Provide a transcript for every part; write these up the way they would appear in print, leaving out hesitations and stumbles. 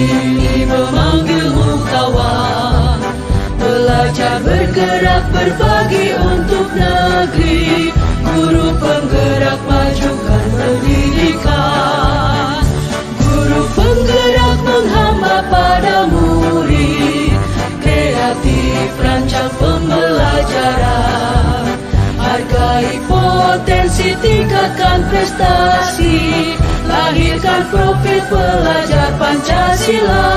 ini memanggilmu kawan. Belajar bergerak berbagi untuk negeri, guru penggerak majukan pendidikan. Guru penggerak menghamba pada murid, kreatif rancang pembelajaran. Hargai potensi, tingkatkan prestasi, lahirkan profil pelajar Pancasila.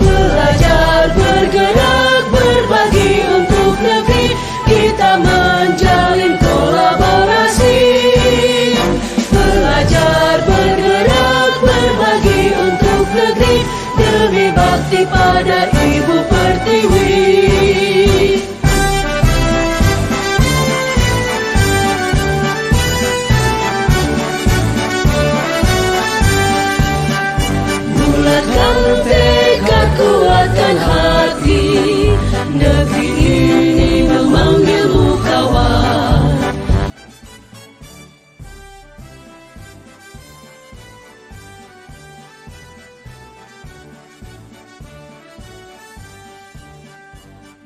Belajar bergerak berbagi untuk negeri, kita menjalin kolaborasi. Belajar bergerak berbagi untuk negeri, demi bakti pada Ibu Pertiwi. Bulatkan tekad, kuatkan hati, negeri ini memanggilmu kawan.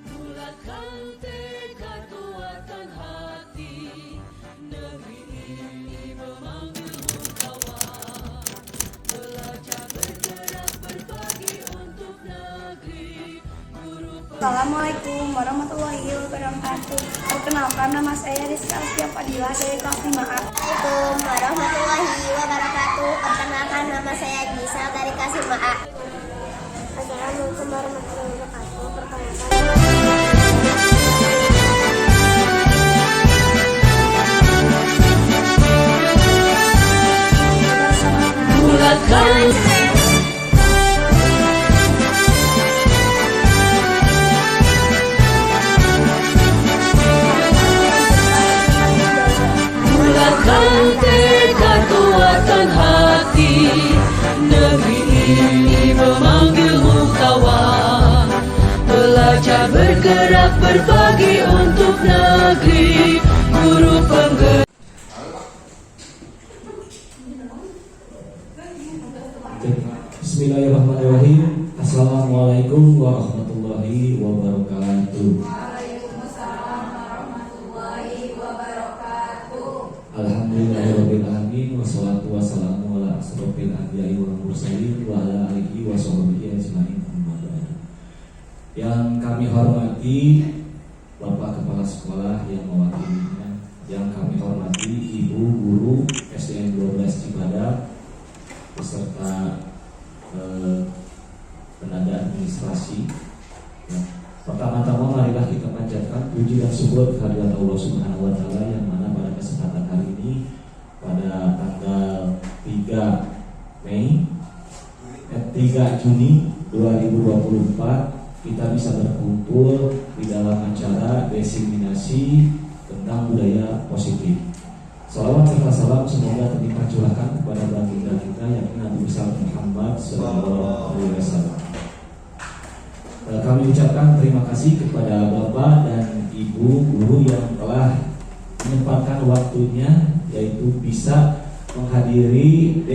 Bulatkan tekad, kuatkan hati, negeri ini memanggilmu kawan. Belajar bergerak berbagi untuk negeri, guru. Assalamualaikum warahmatullahi wabarakatuh. Perkenalkan, nama saya Rizka Astia Fadilah dari kelas 5A. Assalamualaikum warahmatullahi wabarakatuh. Perkenalkan, nama saya Gisa dari kelas 5A. Assalamualaikum warahmatullahi wabarakatuh. Bulatkan tekad, kuatkan hati, negeri ini memanggilmu kawan. Belajar bergerak berbagi untuk negeri, guru penggerak. Bismillahirrahmanirrahim. Assalamualaikum warahmatullahi wabarakatuh. Alhamdulillahirrahmanirrahim. Wassalatu wassalamu ala asrofil anbiya'i wal mursalin wa ala alihi wa sahbihi ajma'in. Yang kami hormati Bapak Kepala Sekolah yang mewakilinya, yang kami hormati Ibu Guru SDN 12 Cibadak beserta tenaga administrasi. Ya. Pertama-tama marilah kita panjatkan puji dan syukur kehadirat Allah Subhanahu wa taala yang mana pada kesempatan hari ini pada tanggal 3 Juni 2024 kita bisa berkumpul di dalam acara diseminasi tentang budaya positif. Salawat serta salam semoga terlimpah curahkan kepada baginda kita yakni Nabi besar Muhammad sallallahu alaihi wasallam. Kami ucapkan terima kasih kepada Bapak dan Ibu guru yang telah menyempatkan waktunya yaitu bisa menghadiri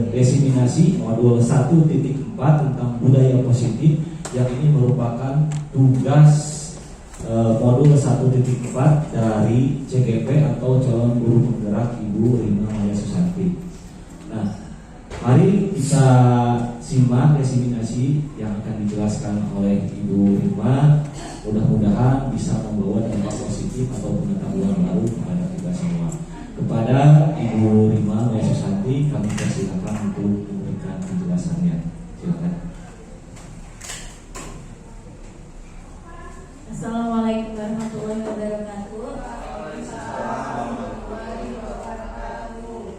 diseminasi modul 1.4 tentang budaya positif yang ini merupakan tugas modul 1.4 dari CGP atau calon guru penggerak Ibu Rima Maya Susanti. Nah, mari kita simak diseminasi yang akan dijelaskan oleh Ibu Rima. Mudah-mudahan bisa membawa dampak positif atau pengetahuan baru kepada kita semua. Kepada Ibu Rima Maya Susanti kami persilakan untuk memberikan penjelasannya. Silakan. Assalamualaikum warahmatullahi wabarakatuh.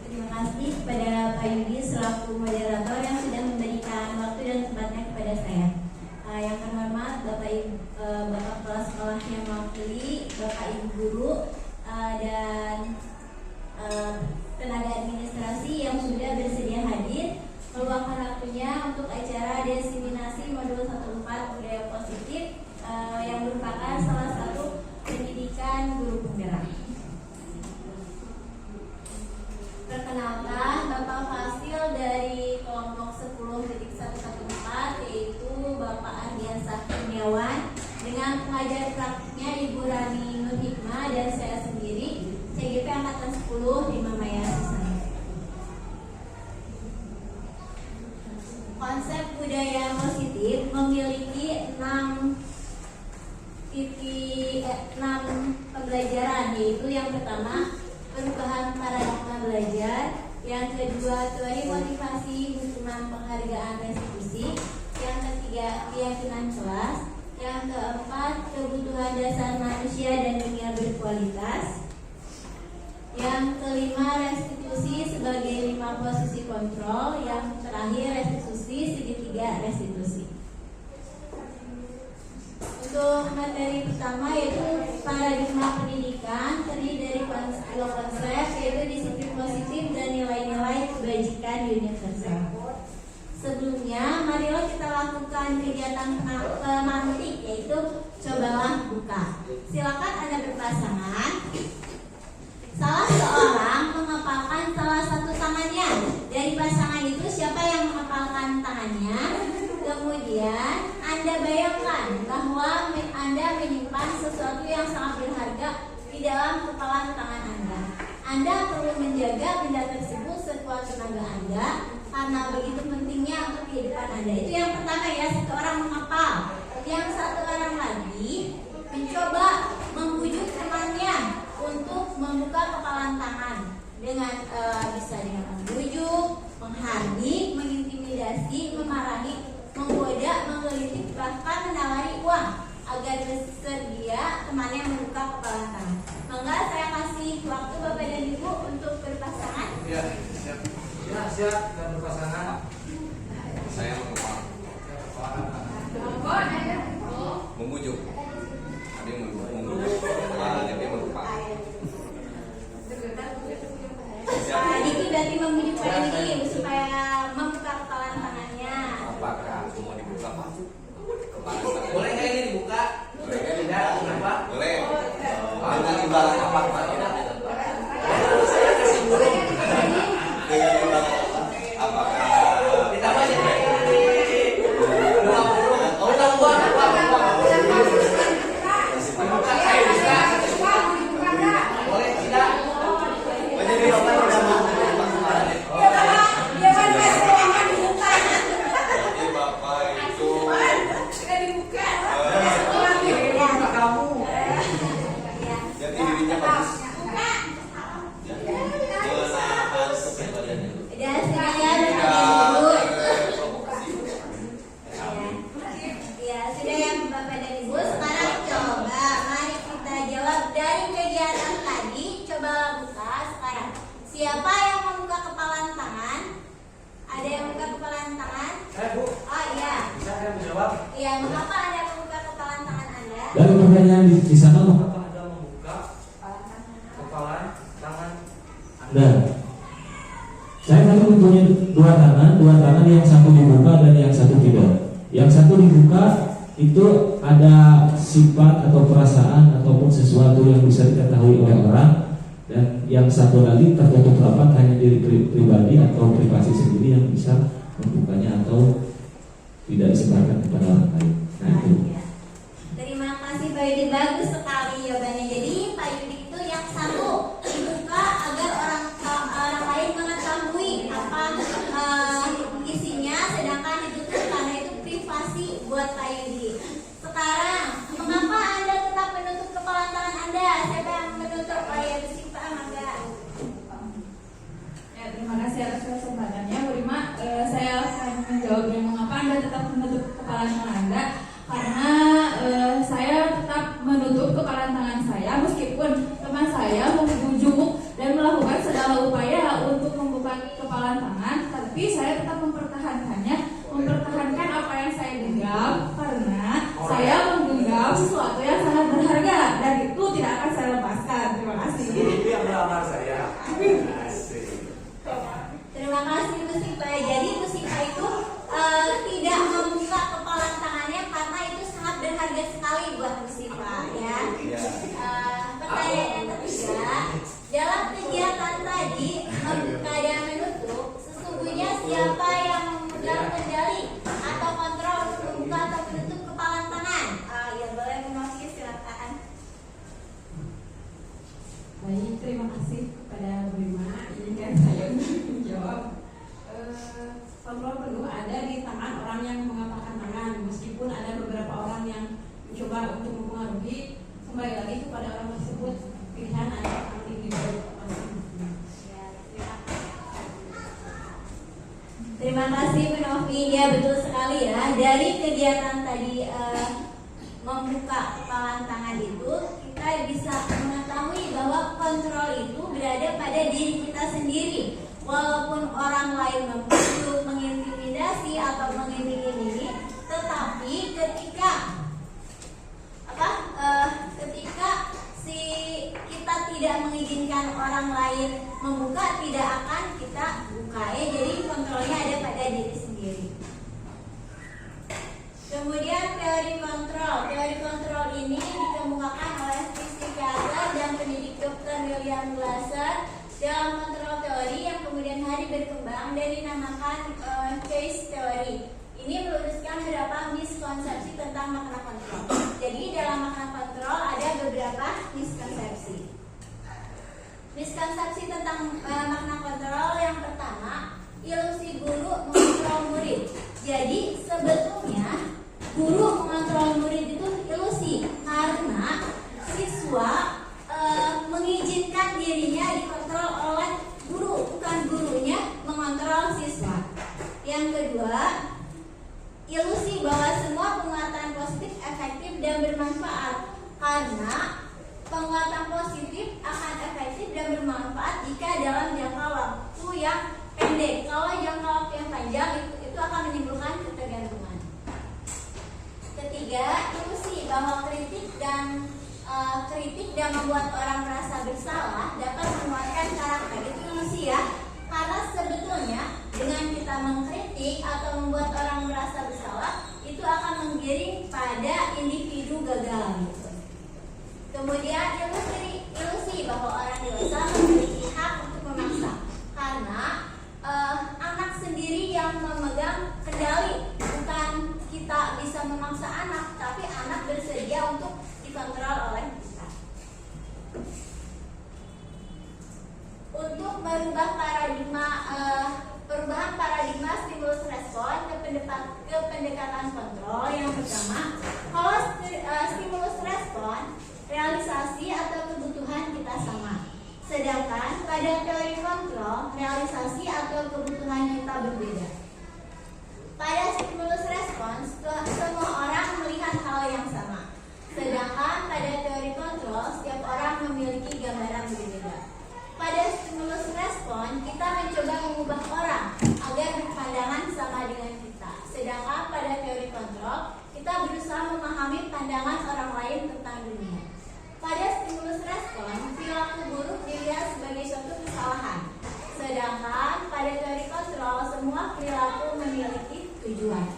Terima kasih kepada Pak Yudi selaku moderator yang sudah memberikan waktu dan tempatnya kepada saya. Yang terhormat Bapak Kepala Sekolah yang mewakili, Bapak Ibu Guru dan tenaga administrasi yang sudah bersedia hadir meluangkan waktunya untuk acara diseminasi modul 1.4 budaya positif yang merupakan salah satu pendidikan guru penggerak. Perkenalkan, Bapak Fasil dari kelompok konsep budaya positif memiliki 6 pembelajaran, yaitu yang pertama perubahan paradigma belajar, yang kedua teori motivasi, hukuman, penghargaan, restitusi, yang ketiga keyakinan kelas, yang keempat kebutuhan dasar manusia dan dunia berkualitas, yang kelima restitusi sebagai 5 posisi kontrol, yang terakhir restitusi segitiga restitusi. Untuk materi pertama yaitu paradigma pendidikan, terdiri dari 2 konsep, yaitu disiplin positif dan nilai-nilai kebajikan universal. Sebelumnya, marilah kita lakukan kegiatan pemantik, yaitu cobalah buka. Silakan Anda berpasangan. Salah seorang mengepalkan salah satu tangannya. Dari pasangan itu siapa yang mengepalkan tangannya? Kemudian Anda bayangkan bahwa Anda menyimpan sesuatu yang sangat berharga di dalam kepalan tangan Anda. Anda perlu menjaga benda tersebut sekuat tenaga Anda, karena begitu pentingnya untuk kehidupan Anda. Itu yang pertama ya, satu orang menghafal. Yang satu orang lagi mencoba membujuk temannya untuk membuka kepalan tangan dengan bisa dengan membujuk, menghardik, mengintimidasi, memarahi, menggoda, menggelitik, bahkan menawari uang agar bersedia temannya membuka kepalan tangan. Mangga saya kasih waktu Bapak dan Ibu untuk berpasangan. Ya, siap. Ya, siap dan berpasangan. Saya mengepal. Membujuk. Ada yang membujuk. Ada yang mengepal. Diki berarti membujuk Pak Diki supaya membuka kepalan tangannya. Apakah semua dibuka, Pak? Kepala tangan. Boleh nggak ini dibuka? Boleh nggak tidak? Kenapa? Boleh. Dengan imbalan apa, Pak? Saya kasih burung. Dengan imbalan apa? Apakah ditambah ya? Oh, tambah. Boleh tidak? Menjadi bapak tidak mau kemarin. Jadi bapak itu jadi dirinya bagus. Dan sekalian Bapak dan Ibu. Ya, sudah ya Bapak dan Ibu. Sekarang coba mari kita jawab dari kegiatan tadi. Coba buka sekarang. Siapa yang membuka kepalan tangan? Ada yang membuka kepalan tangan? Bu. Oh iya. Bisa saya menjawab? Iya, mengapa Anda membuka kepalan tangan Anda? Dari pertanyaan di sana mah Apakah Anda membuka kepalan tangan Anda? dan saya tadi mempunyai 2 tangan yang satu dibuka dan yang satu tidak. Yang satu dibuka itu ada sifat atau perasaan ataupun sesuatu yang bisa diketahui oleh orang, dan yang satu lagi tertutup rapat, hanya diri pribadi atau privasi sendiri yang bisa membukanya atau tidak disebarkan kepada orang lain. Nah itu. Ya. Terima kasih Pak Yudi, bagus sekali jawabannya. Jadi Pak Yudi itu yang satu dibuka agar orang lain mengetahui apa isinya, sedangkan ditutup karena itu privasi buat Pak Yudi. Sekarang, mengapa Anda tetap menutup kepala tangan Anda? Siapa yang menutup? Pak Yudi, Pak Mangga. Ya, terima kasih atas kesempatannya, Bu Rima. Saya akan menjawabnya, mengapa Anda tetap menutup kepala tangan Anda? Karena saya tetap menutup kepala tangan saya meskipun teman saya membujuk dan melakukan segala upaya untuk membuka kepala tangan, tapi saya tetap mempertahankan apa yang saya genggam, karena saya menggenggam sesuatu yang sangat berharga dan itu tidak akan saya lepaskan. Terima kasih. Itu yang melamar saya. Asik. Terima kasih Bu Sipa. Jadi Bu Sipa itu tidak membuka kepala tangannya karena itu sangat berharga sekali buat Bu Sipa, ya. Pertanyaan yang ketiga, dalam kegiatan tadi membuka dan menutup, sesungguhnya siapa yang memegang kendali atau kontrol untuk membuka atau menutup kepala tangan? Ya boleh mengasih, silakan. Baik, terima kasih kepada Bu Rima. Izinkan saya untuk menjawab. kontrol penuh ada di tangan orang yang mengapakkan tangan, meskipun ada beberapa orang yang mencoba untuk mempengaruhi. Kembali lagi kepada orang tersebut, pilihan ada yang individu. Terima kasih Bu Novi, ya betul sekali ya. Dari kegiatan tadi membuka kepalan tangan itu, kita bisa mengetahui bahwa kontrol itu berada pada diri kita sendiri. Walaupun orang lain membujuk, mengintimidasi atau mengiming-imingi, tetapi ketika kita tidak mengizinkan orang lain membuka, tidak akan kita buka ya. Jadi kontrolnya ada pada diri sendiri. Kemudian teori kontrol ini dikemukakan oleh psikiater dan pendidik Dr. William Glasser dalam kontrol teori yang kemudian hari berkembang dan dinamakan case theory. Ini meluruskan beberapa miskonsepsi tentang makna kontrol. Jadi dalam makna kontrol ada beberapa miskonsepsi. Miskonsepsi tentang makna kontrol yang pertama, ilusi guru mengontrol murid. Jadi sebetulnya guru mengontrol murid itu ilusi karena siswa mengizinkan dirinya dikontrol oleh guru, bukan gurunya mengontrol siswa. Yang kedua, ilusi bahwa semua penguatan positif efektif dan bermanfaat, karena penguatan positif akan efektif dan bermanfaat jika dalam jangka waktu yang pendek. Kalau jangka waktu yang panjang itu akan menimbulkan ketergantungan. Ketiga, ilusi bahwa kritik dan membuat orang merasa bersalah dapat menguatkan karakter. Itu ilusi ya, karena sebetulnya dengan kita mengkritik atau membuat orang merasa bersalah itu akan menggiring pada individu gagal gitu. Kemudian ilusi bahwa orang dewasa memiliki hak untuk memaksa, karena anak sendiri yang memegang kendali, bukan kita bisa memaksa anak, tapi anak bersedia untuk dikontrol oleh kita. Untuk merubah perubahan paradigma stimulus respon ke pendekatan kontrol, yang pertama, kalau stimulus respon realisasi atau kebutuhan kita sama, sedangkan pada teori kontrol realisasi atau kebutuhan kita berbeda. Pada stimulus respon semua orang melihat hal yang sama, sedangkan pada teori kontrol setiap orang memiliki gambaran berbeda. Pada stimulus respon kita mencoba mengubah orang agar berpandangan sama dengan kita, sedangkan pada teori kontrol kita berusaha memahami pandangan orang lain tentang dunia. Pada stimulus respon perilaku buruk dilihat sebagai suatu kesalahan, sedangkan pada teori kontrol semua perilaku memiliki tujuan.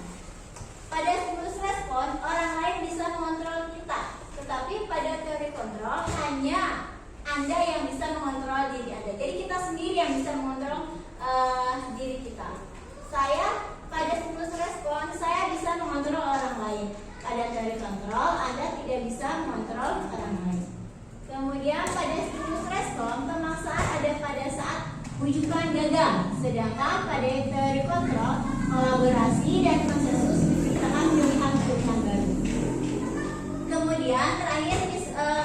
Pada stimulus respon orang lain bisa mengontrol kita, tetapi pada teori kontrol hanya Anda yang bisa mengontrol diri Anda. Jadi kita sendiri yang bisa mengontrol diri kita. Saya pada stimulus respon saya bisa mengontrol orang lain. Pada teori kontrol Anda tidak bisa mengontrol orang lain. Kemudian pada stimulus respon pemaksaan ada pada saat rujukan gagal, sedangkan pada teori kontrol kolaborasi dan konsensus menciptakan pilihan-pilihan baru. Kemudian terakhir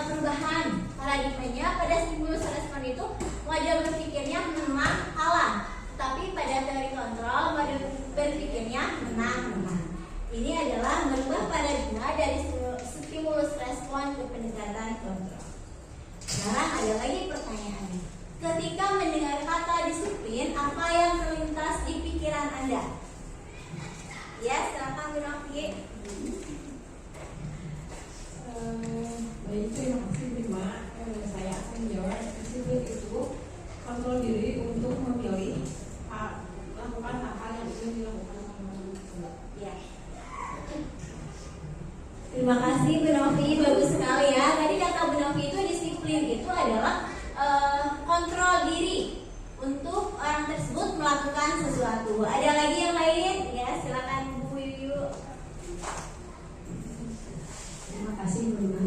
perubahan paradigmanya, pada stimulus respon itu model berpikirnya menang kalah, tapi pada teori kontrol model berpikirnya menang. Ini adalah merubah paradigma dari stimulus respon ke pendekatan kontrol. Sekarang ada lagi pertanyaannya. Ketika mendengar kata disiplin, apa yang terlintas di pikiran Anda? Ya, silakan Bu Novi. Baik, terima kasih Bima. Saya akan menjawab. Disiplin itu kontrol diri untuk memilih lakukan hal yang ingin dilakukan. Ya. Terima kasih Bu Novi, bagus sekali ya. Tadi kata Bu Novi itu disiplin itu adalah kontrol diri untuk orang tersebut melakukan sesuatu. Ada lagi yang lain? Ya, silakan Bu Yuyu. Terima kasih Bu Nima.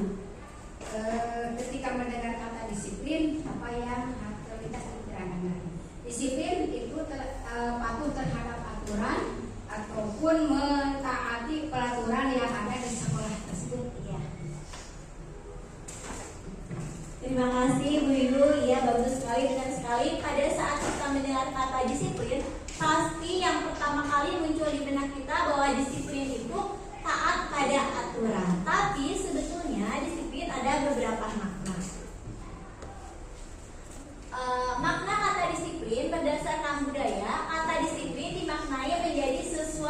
Ketika mendengar kata disiplin, apa yang terlintas di pikiran Anda? Disiplin itu patuh terhadap aturan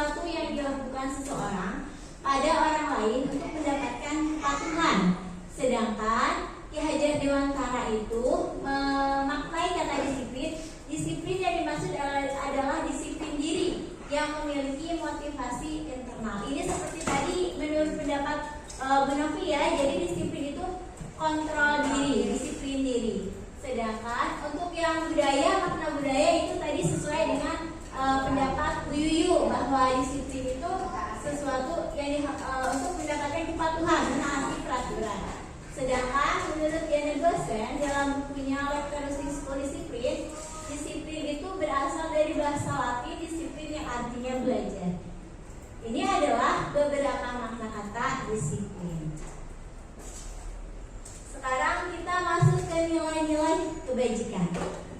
sesuatu yang dilakukan seseorang pada orang lain untuk mendapatkan kepatuhan. Sedangkan Ki Hajar Dewantara itu memaknai kata disiplin. Disiplin yang dimaksud adalah disiplin diri yang memiliki motivasi internal. Ini seperti tadi menurut pendapat Bu Novi ya. Jadi disiplin itu kontrol diri, disiplin diri. Sedangkan untuk yang budaya, makna budaya itu tadi sesuai dengan pendapat Bu Yuyu bahwa disiplin itu sesuatu yang untuk mendapatkan kepatuhan, menaati peraturan. Sedangkan menurut Diana Gosen dalam bukunya Lectures in School Discipline, disiplin itu berasal dari bahasa Latin disiplin yang artinya belajar. Ini adalah beberapa makna kata disiplin. Sekarang kita masuk ke nilai-nilai kebajikan.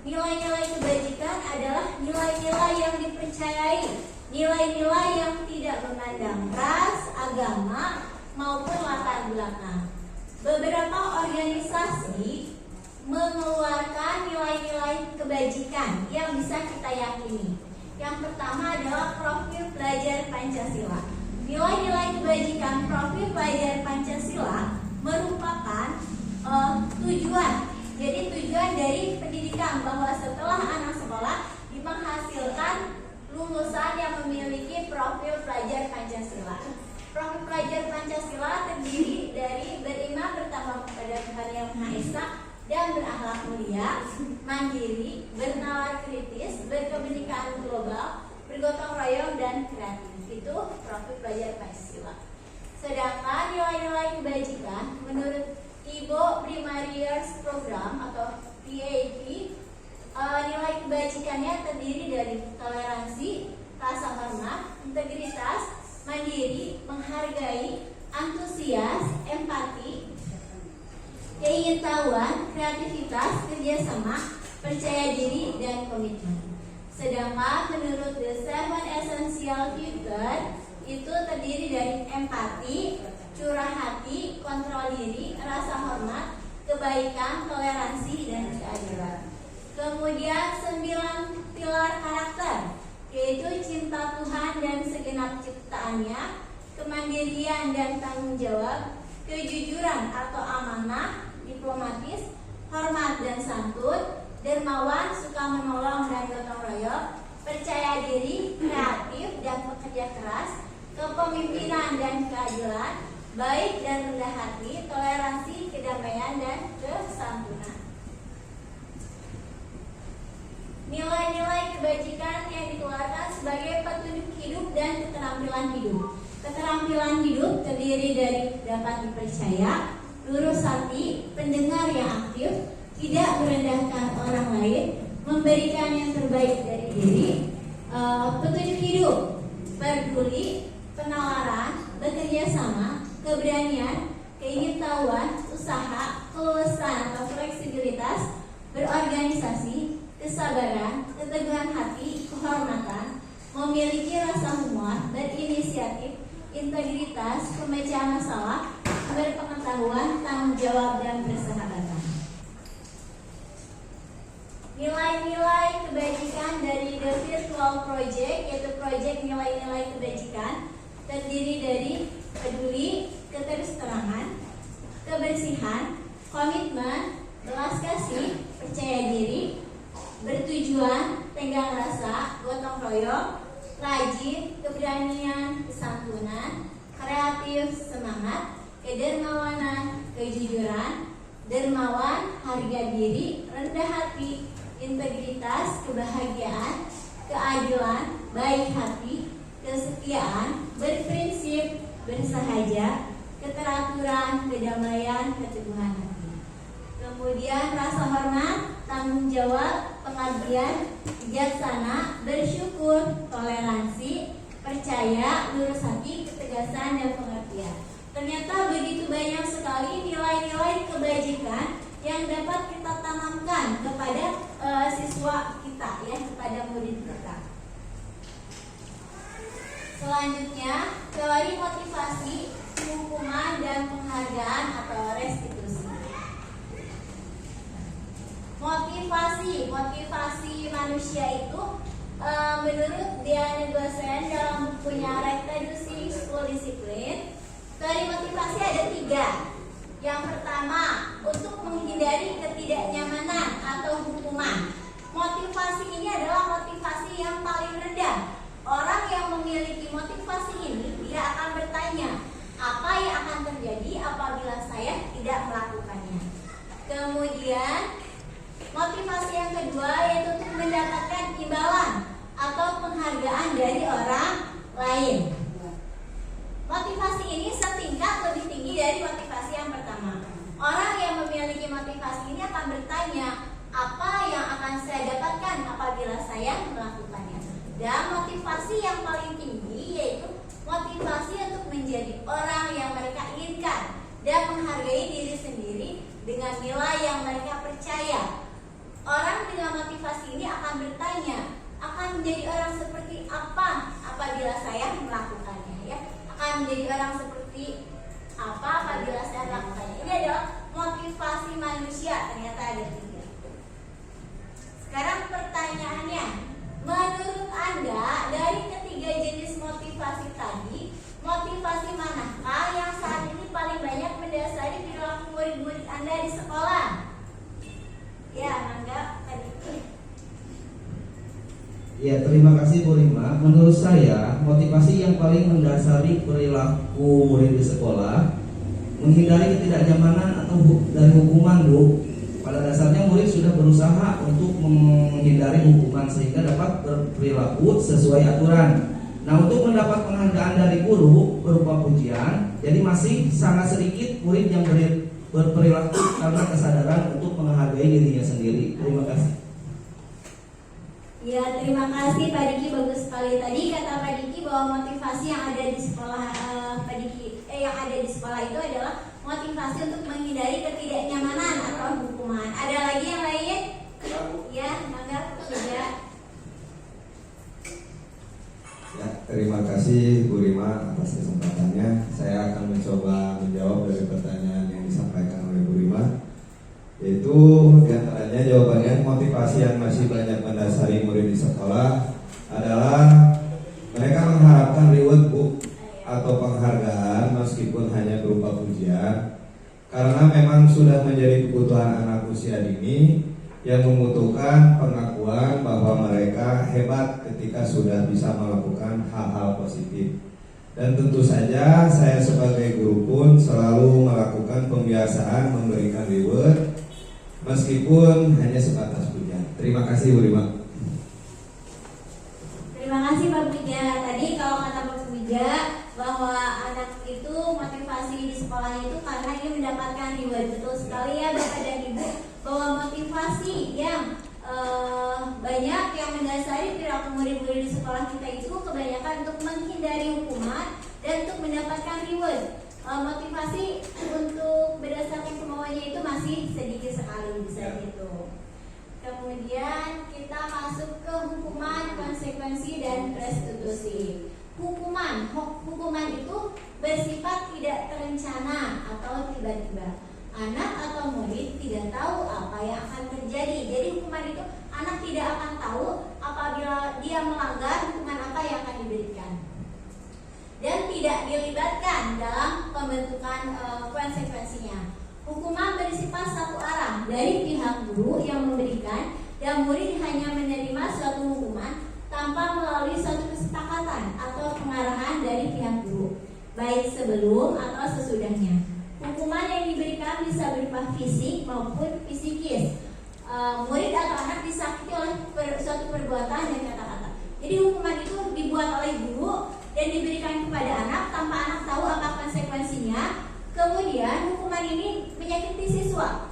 Nilai-nilai kebajikan adalah nilai-nilai yang dipercayai, nilai-nilai yang tidak memandang ras, agama, maupun latar belakang. Beberapa organisasi mengeluarkan nilai-nilai kebajikan yang bisa kita yakini. Yang pertama adalah profil pelajar Pancasila. Nilai-nilai kebajikan profil pelajar Pancasila merupakan tujuan. Jadi tujuan dari pendidikan bahwa setelah anak sekolah menghasilkan lulusan yang memiliki profil pelajar Pancasila. Profil pelajar Pancasila terdiri dari beriman bertakwa kepada Tuhan Yang Maha Esa dan berakhlak mulia, mandiri, bernalar kritis, berkebinekaan global, bergotong royong dan kreatif. Itu profil pelajar Pancasila. Sedangkan nilai-nilai kebajikan menurut Ibo Primariers Program atau PAP, nilai kebajikannya terdiri dari toleransi, rasa hormat, integritas, mandiri, menghargai, antusias, empati, keingintahuan, kreativitas, kerjasama, percaya diri, dan komitmen. Sedangkan menurut The Seven Essential Factor itu terdiri dari empati, curah hati, kontrol diri, rasa hormat, kebaikan, toleransi, dan keadilan. Kemudian 9 pilar karakter, yaitu cinta Tuhan dan segenap ciptaannya, kemandirian dan tanggung jawab, kejujuran atau amanah, diplomatis, hormat dan santun, dermawan, suka menolong dan gotong royong, percaya diri, kreatif dan pekerja keras, kepemimpinan dan keadilan, baik dan rendah hati, toleransi, kedamaian dan kesantunan. Nilai-nilai kebajikan yang dikeluarkan sebagai petunjuk hidup dan keterampilan hidup. Keterampilan hidup terdiri dari dapat dipercaya, lurus hati, pendengar yang aktif, tidak merendahkan orang lain, memberikan yang terbaik dari diri, petunjuk hidup, peduli, penalaran, bekerja sama, keberanian, keingintahuan, usaha, kelulusan atau fleksibilitas, berorganisasi, kesabaran, keteguhan hati, kehormatan, memiliki rasa humor, berinisiatif, integritas, pemecahan masalah, berpengetahuan, tanggung jawab, dan persahabatan. Nilai-nilai kebajikan dari The Virtual Project, yaitu proyek nilai-nilai kebajikan, terdiri dari peduli, keterus-terangan, kebersihan, komitmen, belas kasih, percaya diri, bertujuan, tenggang rasa, gotong royong, rajin, keberanian, kesantunan, kreatif, semangat, kedermawanan, kejujuran, dermawan, harga diri, rendah hati, integritas, kebahagiaan, keadilan, baik hati, kesetiaan, berprinsip, bersahaja, keteraturan, kedamaian, keteguhan hati. Kemudian rasa hormat, tanggung jawab, pengabdian, bijaksana, bersyukur, toleransi, percaya, lurus hati, ketegasan, dan pengertian. Ternyata begitu banyak sekali nilai-nilai kebajikan yang dapat kita tanamkan kepada siswa kita, ya, kepada murid kita. Selanjutnya, teori motivasi, hukuman, dan penghargaan atau restitusi. Motivasi manusia itu Menurut Diana Gosen dalam bukunya Reproduksi 10 Disiplin, teori motivasi ada 3. Yang pertama, untuk menghindari ketidaknyamanan atau hukuman. Motivasi ini adalah motivasi yang paling rendah. Orang yang memiliki motivasi ini tidak akan bertanya, apa yang akan terjadi apabila saya tidak melakukannya. Kemudian, motivasi yang kedua yaitu untuk mendapatkan imbalan atau penghargaan dari orang lain. Motivasi ini setingkat lebih tinggi dari motivasi yang pertama. Orang yang memiliki motivasi ini akan bertanya, apa yang akan saya dapatkan apabila saya melakukannya. Dan motivasi yang paling tinggi yaitu motivasi untuk menjadi orang yang mereka inginkan dan menghargai diri sendiri dengan nilai yang mereka percaya. Orang dengan motivasi ini akan bertanya, akan menjadi orang seperti apa apabila saya melakukannya, ya. Akan menjadi orang seperti apa apabila saya melakukannya. Ini adalah motivasi manusia, ternyata ada 3. Sekarang pertanyaannya, menurut Anda dari ketiga jenis motivasi tadi, motivasi manakah yang saat ini paling banyak mendasari perilaku murid-murid Anda di sekolah? Ya, Mangga tadi. Ya, terima kasih Bu Rima. Menurut saya, motivasi yang paling mendasari perilaku murid di sekolah menghindari ketidaknyamanan atau dari hukuman, Bu. Pada dasarnya murid sudah berusaha untuk menghindari hukuman sehingga dapat berperilaku sesuai aturan. Nah, untuk mendapat penghargaan dari guru berupa pujian, jadi masih sangat sedikit murid yang berperilaku karena kesadaran untuk menghargai dirinya sendiri. Terima kasih. Ya, terima kasih Pak Diki, bagus sekali. Tadi kata Pak Diki bahwa motivasi yang ada di sekolah yang ada di sekolah itu adalah motivasi untuk menghindari ketidaknyamanan atau hukuman. Ada lagi yang lain? Ya, Mangga ya. Ya, terima kasih Bu Rima atas kesempatannya. Saya akan mencoba menjawab dari pertanyaan yang disampaikan oleh Bu Rima. Yaitu diantaranya jawabannya motivasi yang masih banyak mendasari murid di sekolah adalah mereka mengharapkan reward Bu atau penghargaan meskipun hanya berupa pujian, karena memang sudah menjadi kebutuhan anak usia dini yang membutuhkan pengakuan bahwa mereka hebat ketika sudah bisa melakukan hal-hal positif. Dan tentu saja saya sebagai guru pun selalu melakukan pembiasaan memberikan reward meskipun hanya sebatas pujian. Terima kasih Bu Rima. Terima kasih Pak Puja. Tadi kalau kata Pak Puja bahwa anak itu motivasi di sekolahnya itu karena ingin mendapatkan reward. Betul sekali ya Bapak dan Ibu, bahwa motivasi yang banyak yang mendasari perilaku murid-murid di sekolah kita itu kebanyakan untuk menghindari hukuman dan untuk mendapatkan reward. Motivasi untuk berdasarkan kemauannya itu masih sedikit sekali, bisa gitu. Kemudian kita masuk ke hukuman, konsekuensi, dan restitusi. Hukuman itu bersifat tidak terencana atau tiba-tiba. Anak atau murid tidak tahu apa yang akan terjadi. Jadi hukuman itu anak tidak akan tahu apabila dia melanggar hukuman apa yang akan diberikan. Dan tidak dilibatkan dalam pembentukan konsekuensinya. Hukuman bersifat satu arah dari pihak guru yang memberikan, dan murid hanya menerima suatu hukuman tanpa melalui suatu kesepakatan atau pengarahan dari pihak guru, baik sebelum atau sesudahnya. Hukuman yang diberikan bisa berupa fisik maupun psikis. Murid atau anak disakiti oleh suatu perbuatan dan kata-kata. Jadi hukuman itu dibuat oleh guru dan diberikan kepada anak tanpa anak tahu apa konsekuensinya. Kemudian hukuman ini menyakiti siswa.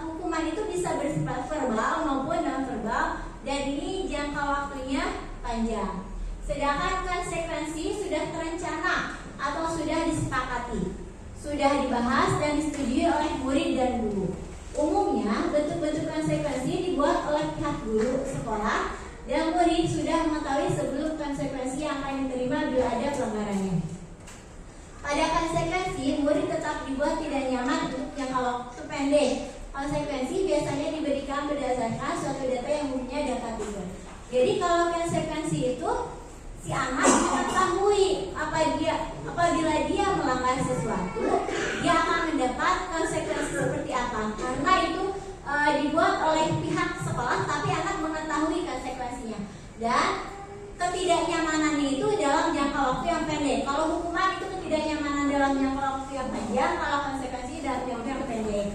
Hukuman itu bisa bersifat verbal maupun non verbal, dan ini jangka waktunya panjang. Sedangkan konsekuensi sudah terencana atau sudah disepakati, sudah dibahas dan disetujui oleh murid dan guru. Umumnya bentuk-bentuk konsekuensi dibuat oleh pihak guru sekolah, dan murid sudah mengetahui sebelum konsekuensi yang akan diterima bila ada pelanggarannya. Pada konsekuensi, murid tetap dibuat tidak nyaman untuk jangka waktu pendek. Konsekuensi biasanya diberikan berdasarkan suatu data yang mempunyai data tujuan. Jadi kalau konsekuensi itu si anak mengetahui apabila dia melanggar sesuatu, dia akan mendapat konsekuensi seperti apa. Karena itu dibuat oleh pihak sekolah, tapi anak mengetahui konsekuensinya. Dan ketidaknyamanannya itu dalam jangka waktu yang pendek. Kalau hukuman itu ketidaknyamanan dalam jangka waktu yang panjang, kalau konsekuensi dalam jangka yang pendek.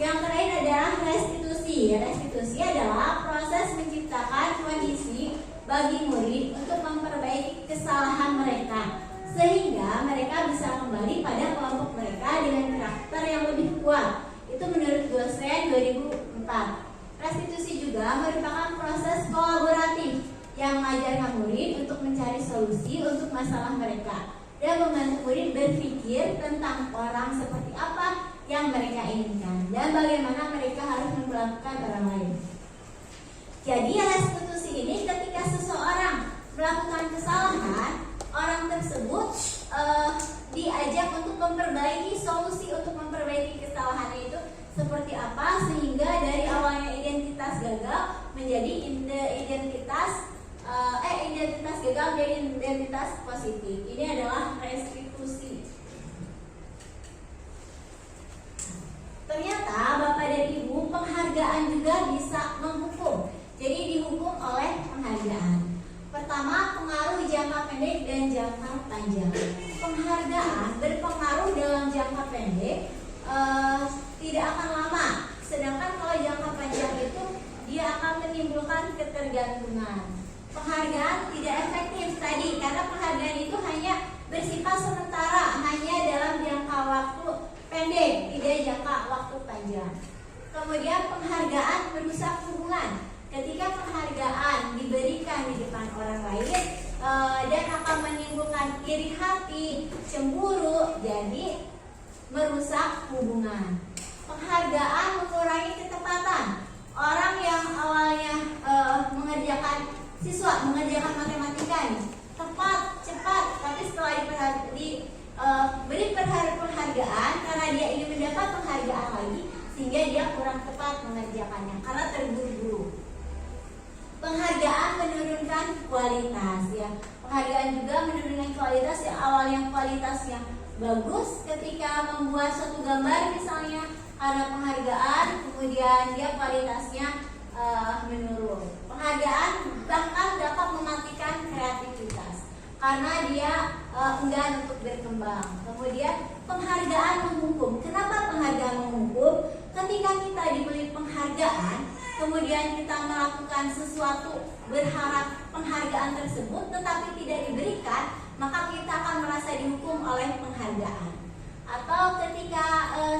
Yang terakhir adalah restitusi. Restitusi adalah proses menciptakan kondisi bagi murid untuk memperbaiki kesalahan mereka, sehingga mereka bisa kembali pada kelompok mereka dengan karakter yang lebih kuat. Itu menurut dosen 2004. Restitusi juga merupakan proses kolaboratif yang mengajarkan murid untuk mencari solusi untuk masalah mereka dan membantu murid berpikir tentang orang seperti apa yang mereka inginkan dan bagaimana mereka harus memperlakukan orang lain. Jadi restitusi ini ketika seseorang melakukan kesalahan, orang tersebut diajak untuk memperbaiki solusi untuk memperbaiki kesalahannya itu seperti apa, sehingga dari awalnya identitas gagal menjadi identitas gagal menjadi identitas positif. Ini adalah restitusi. Ternyata Bapak dan Ibu, penghargaan juga bisa menghukum. Jadi dihukum oleh penghargaan. Pertama, pengaruh jangka pendek dan jangka panjang. Penghargaan berpengaruh dalam jangka pendek tidak akan lama. Sedangkan kalau jangka panjang itu dia akan menimbulkan ketergantungan. Penghargaan tidak efektif tadi karena penghargaan itu hanya bersifat sementara, hanya dalam jangka waktu pendek, tidak jangka waktu panjang. Kemudian penghargaan merusak hubungan. Ketika penghargaan diberikan di depan orang lain dan akan menimbulkan iri hati, cemburu, jadi merusak hubungan. Penghargaan mengurangi ketepatan. Orang yang awalnya mengerjakan matematika tepat, cepat, tapi setelah diberi penghargaan karena dia ingin mendapat penghargaan lagi, sehingga dia kurang tepat mengerjakannya karena terburu-buru. Penghargaan menurunkan kualitas, ya. Penghargaan juga menurunkan kualitas, yang awalnya kualitasnya bagus, ketika membuat suatu gambar misalnya karena penghargaan, kemudian dia kualitasnya menurun. Penghargaan bahkan dapat mematikan kreativitas karena dia enggan untuk berkembang. Kemudian penghargaan menghukum. Kenapa penghargaan menghukum? Ketika kita diberi penghargaan, kemudian kita melakukan sesuatu berharap penghargaan tersebut tetapi tidak diberikan, maka kita akan merasa dihukum oleh penghargaan. Atau ketika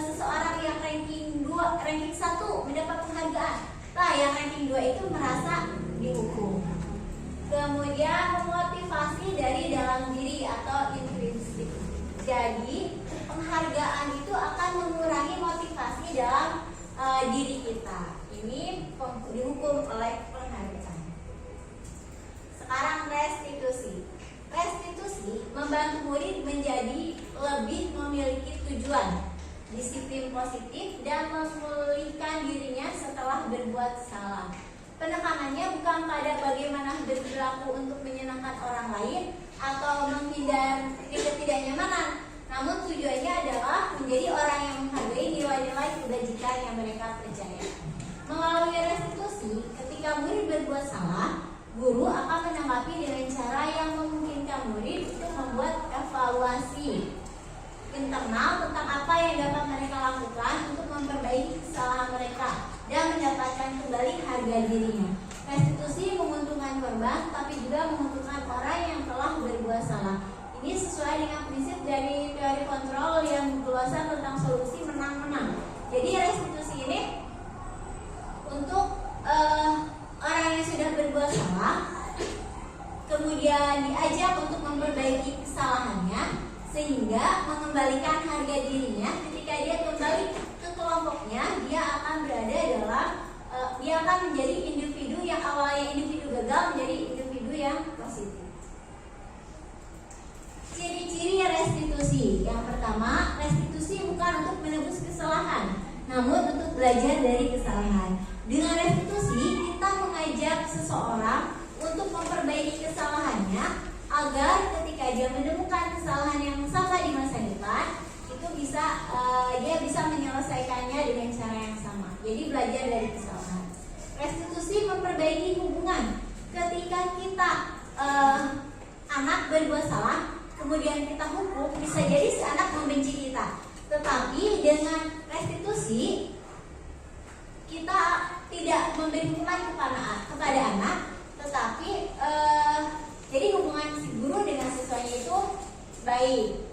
seseorang yang ranking 1 mendapat penghargaan, nah yang ranking 2 itu merasa dihukum. Kemudian memotivasi dari dalam diri atau intrinsik. Jadi penghargaan itu akan mengurangi motivasi dalam diri kita. Ini dihukum oleh penghargaan. Sekarang restitusi. Restitusi membantu murid menjadi lebih memiliki tujuan, disiplin positif, dan memulihkan dirinya setelah berbuat salah. Penekanannya bukan pada bagaimana berperilaku untuk menyenangkan orang lain atau menghindari ketidaknyamanan, namun tujuannya adalah menjadi orang yang menghargai nilai-nilai kebajikan yang mereka percaya. Melalui restitusi, ketika murid berbuat salah, guru akan menanggapi dengan cara yang memungkinkan murid untuk membuat evaluasi internal tentang apa yang dapat mereka lakukan untuk memperbaiki kesalahan mereka dan mendapatkan kembali harga dirinya. Restitusi menguntungkan korban, tapi juga menguntungkan orang yang telah berbuat salah. Ini sesuai dengan prinsip dari teori kontrol yang berkuasa tentang solusi menang-menang. Jadi restitusi ini untuk orang yang sudah berbuat salah, kemudian diajak untuk memperbaiki kesalahannya, sehingga mengembalikan harga dirinya. Ketika dia kembali ke kelompoknya, dia akan berada dalam dia akan menjadi individu yang awalnya individu gagal menjadi individu yang positif. Ciri-ciri restitusi. Yang pertama, restitusi bukan untuk menebus kesalahan, namun untuk belajar dari kesalahan. Dengan restitusi, kita mengajak seseorang untuk memperbaiki kesalahannya agar ketika dia menemukan kesalahan yang sama di masa depan itu dia bisa menyelesaikannya dengan cara yang sama. Jadi belajar dari kesalahan. Restitusi memperbaiki hubungan. Ketika kita anak berbuat salah, kemudian kita hukum, bisa jadi si anak membenci kita. Tetapi dengan restitusi kita tidak memberi hukuman kepada anak, tetapi jadi hubungan si guru dengan siswanya itu baik.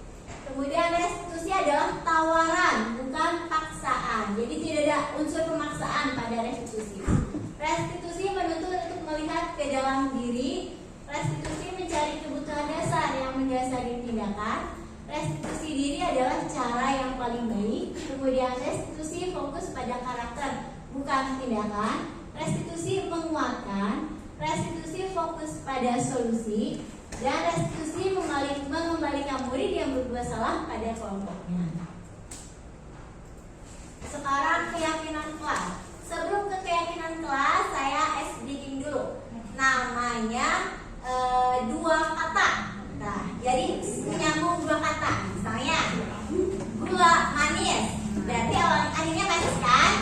Kemudian restitusi adalah tawaran, bukan paksaan. Jadi tidak ada unsur pemaksaan pada restitusi. Restitusi menuntut untuk melihat ke dalam diri. Restitusi mencari kebutuhan dasar yang mendasari tindakan. Restitusi diri adalah cara yang paling baik. Kemudian restitusi fokus pada karakter, bukan tindakan. Restitusi menguatkan. Restitusi fokus pada solusi. Dan restitusi mengembalikan murid yang berbuat salah pada kelompoknya. Sekarang keyakinan kelas. Sebelum ke keyakinan kelas, saya explaining dulu. Namanya dua kata. Nah, jadi menyambung dua kata. Misalnya gula manis, berarti akhirnya manis kan?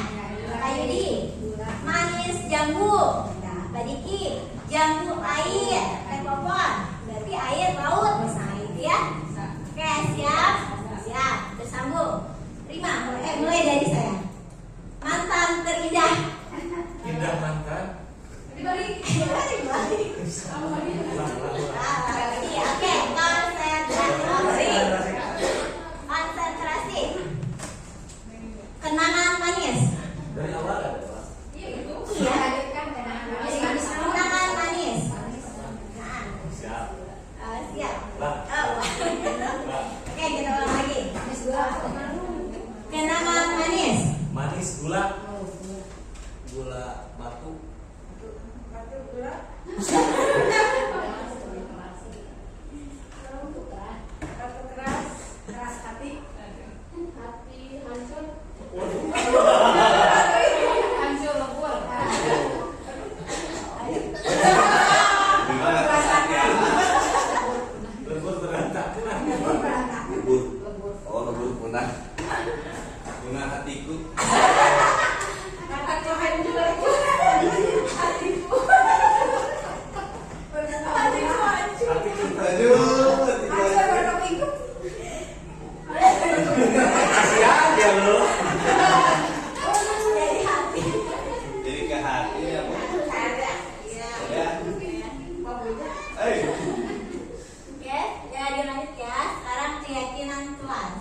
Kayudi. Manis jambu. Nah, Badiki. Jambu air. Popon. Berarti air laut misalnya itu ya. Oke, siap. Bersambung. Terima. Mulai dari saya. Mantan terindah. Indah mantan. Dibalik. Oke, konsentrasi. Kenangan manis. Dari awal ada Pak. Iya. Kenangan manis. Siap. Siap. Lah. Oke, kita ulang lagi. Kenangan manis. Manis gula. Gula batu. Keras hati. Hati hancur. Hancur lebur. Gimana rasanya? Lebur berantakan. Lebur. Oh, lebur punah. Punah hatiku. Hati hancur. Hatiku. Kasih aja lo. Dari hati. Jadi ke hati ya. Ya. Oke, jadi lanjut ya. Sekarang keyakinan kelas.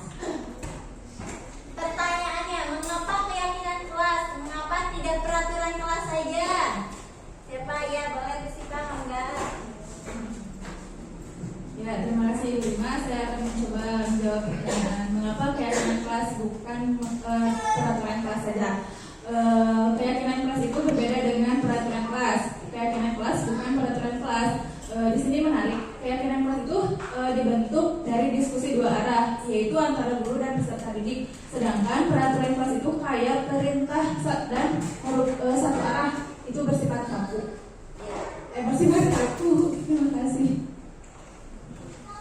Pertanyaannya, mengapa keyakinan kelas? Mengapa tidak peraturan kelas saja? Siapa ya boleh bersifat enggak? Ya, terima kasih Bu Rima. Saya akan mencoba menjawab pertanyaan mengapa keyakinan kelas bukan peraturan kelas saja. Keyakinan kelas itu berbeda dengan peraturan kelas. Keyakinan kelas bukan peraturan kelas. Di sini menarik. Keyakinan kelas itu dibentuk dari diskusi dua arah, yaitu antara guru dan peserta didik. Sedangkan peraturan kelas itu kayak perintah dan satu arah, itu bersifat kaku. Bersifat kaku. Terima kasih.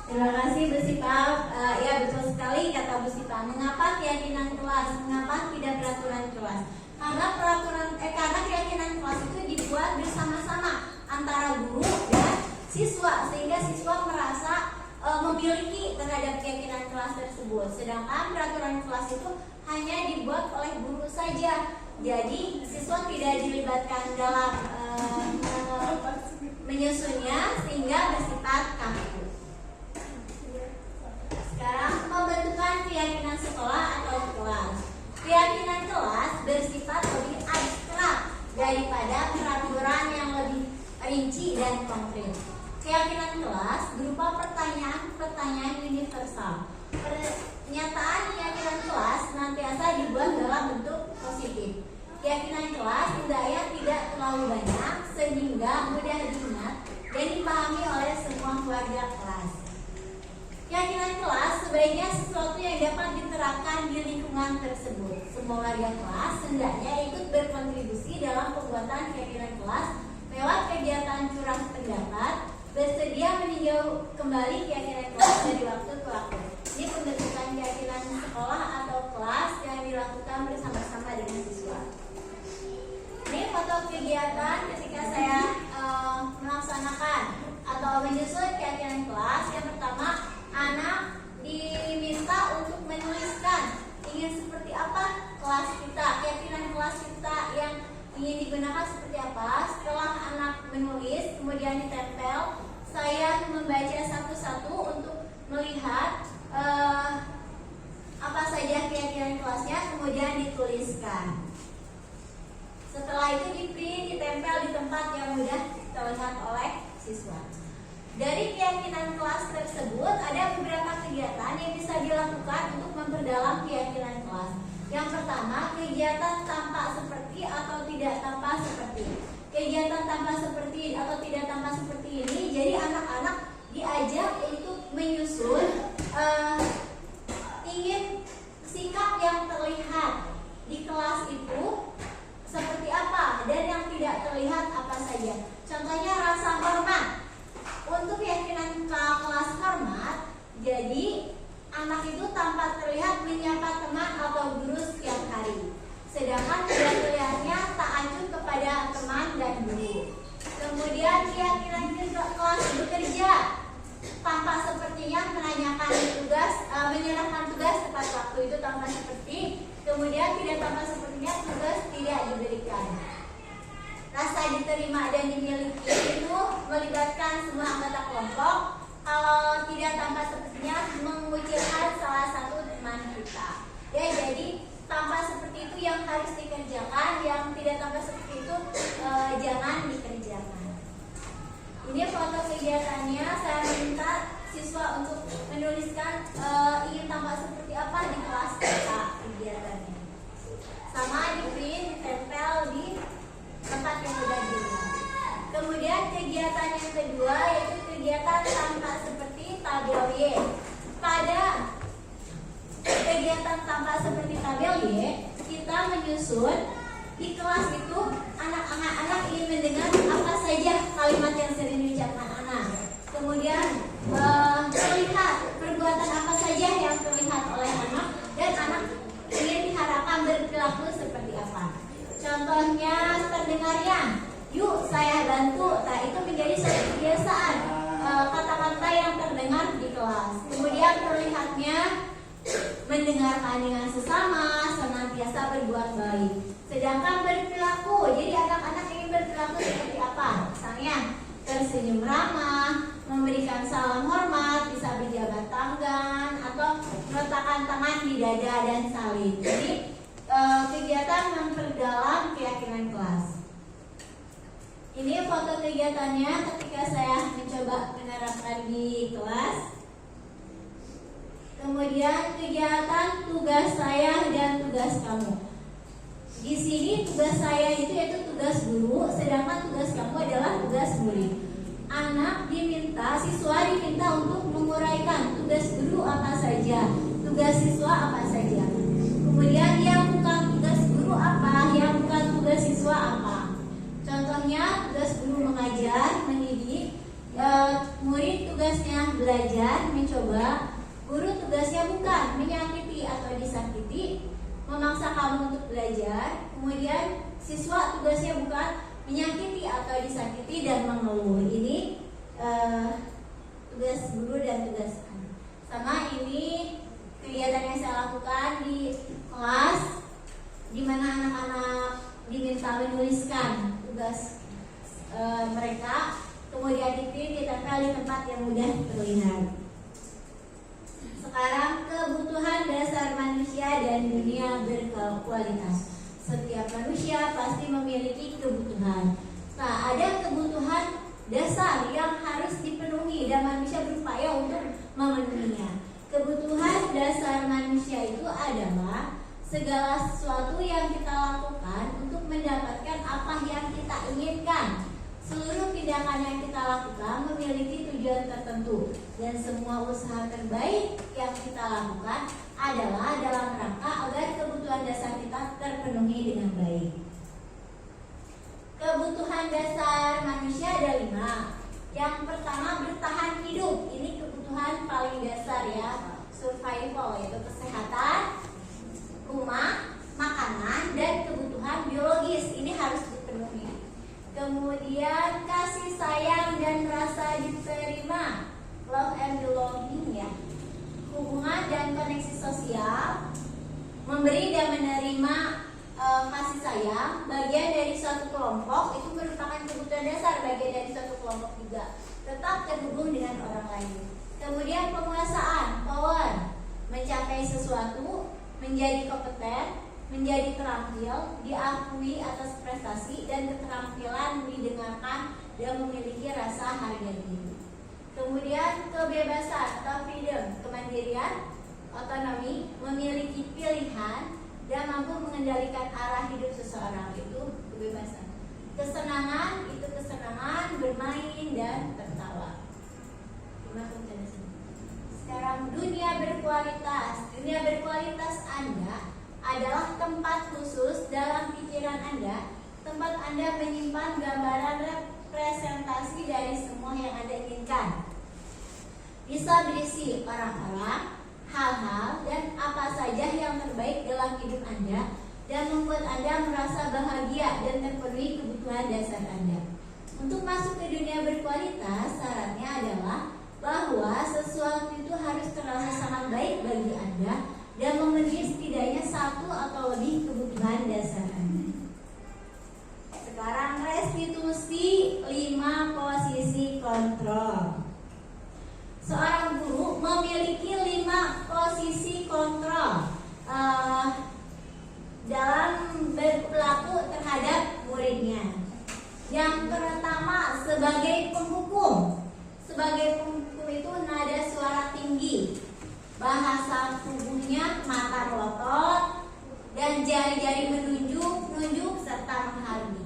Terima kasih Bu Sipa. Ya betul sekali kata Bu Sipa. Mengapa keyakinan kelas? Mengapa tidak peraturan kelas? Karena keyakinan kelas itu dibuat bersama-sama antara guru dan siswa, sehingga siswa merasa memiliki terhadap keyakinan kelas tersebut. Sedangkan peraturan kelas itu hanya dibuat oleh guru saja. Jadi siswa tidak dilibatkan dalam menyusunnya, sehingga bersifat kaku. Sekarang pembentukan keyakinan sekolah atau kelas. Keyakinan kelas bersifat lebih abstrak daripada peraturan yang lebih rinci dan konkret. Keyakinan kelas berupa pertanyaan-pertanyaan universal. Pernyataan keyakinan kelas senantiasa dibuat dalam bentuk positif. Keyakinan kelas hendaknya tidak terlalu banyak sehingga mudah diingat dan dipahami oleh semua keluarga kelas. Keyakinan kelas sebaiknya sesuatu yang dapat diterapkan di lingkungan tersebut. Semua warga kelas hendaknya ikut berkontribusi dalam pembuatan keyakinan kelas lewat kegiatan curah pendapat bersedia meninjau kembali keyakinan kelas dari waktu ke waktu. Ini pembentukan keyakinan sekolah atau kelas yang dilakukan bersama-sama dengan siswa. Ini foto kegiatan ketika saya melaksanakan atau menyusun keyakinan kelas. Yang pertama, anak diminta untuk menuliskan ingin seperti apa kelas kita, keyakinan kelas kita yang ingin digunakan seperti apa. Setelah anak menulis, kemudian ditempel, saya membaca satu-satu untuk melihat apa saja keyakinan kelasnya, kemudian dituliskan. Setelah itu di-print, ditempel di tempat yang mudah terlihat oleh siswa. Dari keyakinan kelas tersebut ada beberapa kegiatan yang bisa dilakukan untuk memperdalam keyakinan kelas. Yang pertama, kegiatan tampak seperti atau tidak tampak seperti. Kegiatan tampak seperti atau tidak tampak seperti ini, jadi anak-anak diajak untuk menyusun ingin sikap yang terlihat di kelas itu seperti apa dan yang tidak terlihat apa saja. Contohnya rasa hormat. Untuk keyakinan kelas hormat, jadi anak itu tanpa terlihat menyapa teman atau guru setiap hari. Sedangkan tidak terlihatnya tak acuh kepada teman dan guru. Kemudian keyakinan kelas bekerja, tampak sepertinya menanyakan tugas, menyerahkan tugas tepat waktu, itu tampak seperti. Kemudian tidak tampak sepertinya tugas tidak diberikan. Rasa diterima dan dimiliki itu melibatkan semua anggota kelompok. Kalau tidak tampak sepertinya mengucilkan salah satu teman kita. Ya, jadi tampak seperti itu yang harus dikerjakan, yang tidak tampak seperti itu jangan dikerjakan. Ini foto kegiatannya. Saya minta siswa untuk menuliskan ingin tampak seperti apa di kelas kita kegiatannya. Sama di-print, ditempel di tempat yang sudah dilihat. Kemudian kegiatan yang kedua yaitu kegiatan tampak seperti tabel Y. Pada kegiatan tampak seperti tabel Y, kita menyusun di kelas itu anak-anak ingin mendengar apa saja kalimat yang sering diucapkan anak. Kemudian terlihat perbuatan apa saja yang terlihat oleh anak dan anak ingin diharapkan berperilaku seperti apa. Contohnya terdengarnya, yuk saya bantu. Nah, itu menjadi suatu kebiasaan kata-kata yang terdengar di kelas. Kemudian terlihatnya mendengarkan dengan sesama, senantiasa berbuat baik. Sedangkan berperilaku, jadi anak-anak ingin berperilaku seperti apa? Misalnya tersenyum ramah, memberikan salam hormat, bisa berjabat tangan, atau meletakkan tangan di dada dan saling. Jadi kegiatan memperdalam keyakinan kelas. Ini foto kegiatannya ketika saya mencoba menerapkan di kelas. Kemudian kegiatan tugas saya dan tugas kamu. Di sini tugas saya itu yaitu tugas guru, sedangkan tugas kamu adalah tugas murid. Anak diminta, siswa diminta untuk menguraikan tugas guru apa saja, tugas siswa apa saja. Kemudian yang bukan tugas guru apa, yang bukan tugas siswa apa. Contohnya tugas guru mengajar, mendidik, murid tugasnya belajar, mencoba. Guru tugasnya bukan menyakiti atau disakiti, memaksa kamu untuk belajar. Kemudian siswa tugasnya bukan menyakiti atau disakiti dan mengeluh. Ini tugas guru dan tugas anak. Sama ini kegiatan yang saya lakukan di kelas, di mana anak-anak diminta menuliskan tugas mereka, kemudian ditempel di tempat yang mudah terlihat. Sekarang kebutuhan dasar manusia dan dunia berkualitas. Setiap manusia pasti memiliki kebutuhan. Nah, ada kebutuhan dasar yang harus dipenuhi dan manusia berupaya untuk memenuhinya. Kebutuhan dasar manusia itu adalah segala sesuatu yang kita lakukan untuk mendapatkan apa yang kita inginkan. Seluruh tindakan yang kita lakukan memiliki tujuan tertentu, dan semua usaha terbaik yang kita lakukan adalah dalam rangka agar kebutuhan dasar kita terpenuhi dengan baik. Kebutuhan dasar manusia ada 5. Yang pertama bertahan hidup. Ini kebutuhan paling dasar ya, survival, yaitu kesehatan, rumah, makanan, dan kebutuhan biologis. Ini harus dipenuhi. Kemudian kasih sayang dan rasa diterima, love and belonging ya. Hubungan dan koneksi sosial, memberi dan menerima kasih sayang, bagian dari suatu kelompok, itu merupakan kebutuhan dasar, bagian dari suatu kelompok juga. Tetap terhubung dengan orang lain. Kemudian penguasaan, power, mencapai sesuatu, menjadi kompeten, menjadi terampil, diakui atas prestasi dan keterampilan didengarkan dan memiliki rasa harga diri. Kemudian kebebasan atau freedom, kemandirian, otonomi, memiliki pilihan dan mampu mengendalikan arah hidup seseorang, itu kebebasan. Kesenangan, itu kesenangan bermain dan tertawa. Sekarang dunia berkualitas. Dunia berkualitas Anda adalah tempat khusus dalam pikiran Anda, tempat Anda menyimpan gambaran representasi dari semua yang Anda inginkan. Bisa berisi orang-orang, hal-hal, dan apa saja yang terbaik dalam hidup Anda dan membuat Anda merasa bahagia dan terpenuhi kebutuhan dasar Anda. Untuk masuk ke dunia berkualitas, syaratnya adalah bahwa sesuatu itu harus terasa sangat baik bagi Anda dan memenuhi setidaknya 1 atau lebih kebutuhan dasar Anda. Sekarang restitusi 5 posisi kontrol. Seorang guru memiliki 5 posisi kontrol dalam berperilaku terhadap muridnya. Yang pertama sebagai penghukum. Sebagai penghukum itu nada suara tinggi, bahasa tubuhnya mata melotot, dan jari-jari menunjuk serta menghardi.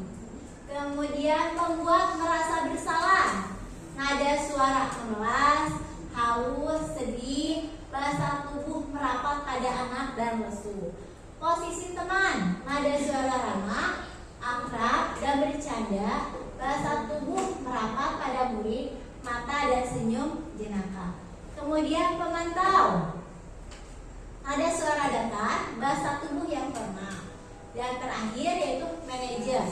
Kemudian membuat merasa bersalah, nada suara memelas, haus, sedih, bahasa tubuh merapat pada anak dan lesu. Posisi teman, nada suara ramah, akrab dan bercanda, bahasa tubuh merapat pada murid, mata dan senyum jenaka. Kemudian pemantau, ada suara datar, bahasa tubuh yang formal. Dan terakhir yaitu manajer,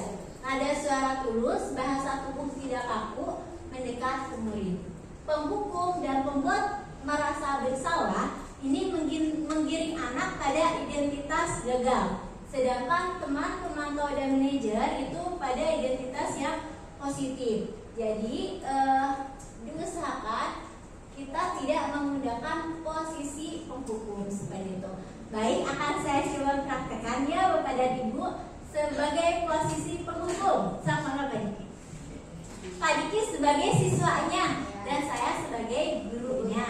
ada suara tulus, bahasa tubuh tidak kaku, mendekat ke murid. Penghukum dan pembuat merasa bersalah ini menggiring anak pada identitas gagal. Sedangkan teman, pemantau dan manajer itu pada identitas yang positif. Jadi diusahakan kita tidak menggunakan posisi penghukum seperti itu. Baik, akan saya coba praktekkan ya Bapak dan Ibu sebagai posisi penghukum. Sama Pak Diki. Pak Diki sebagai siswanya dan saya sebagai gurunya.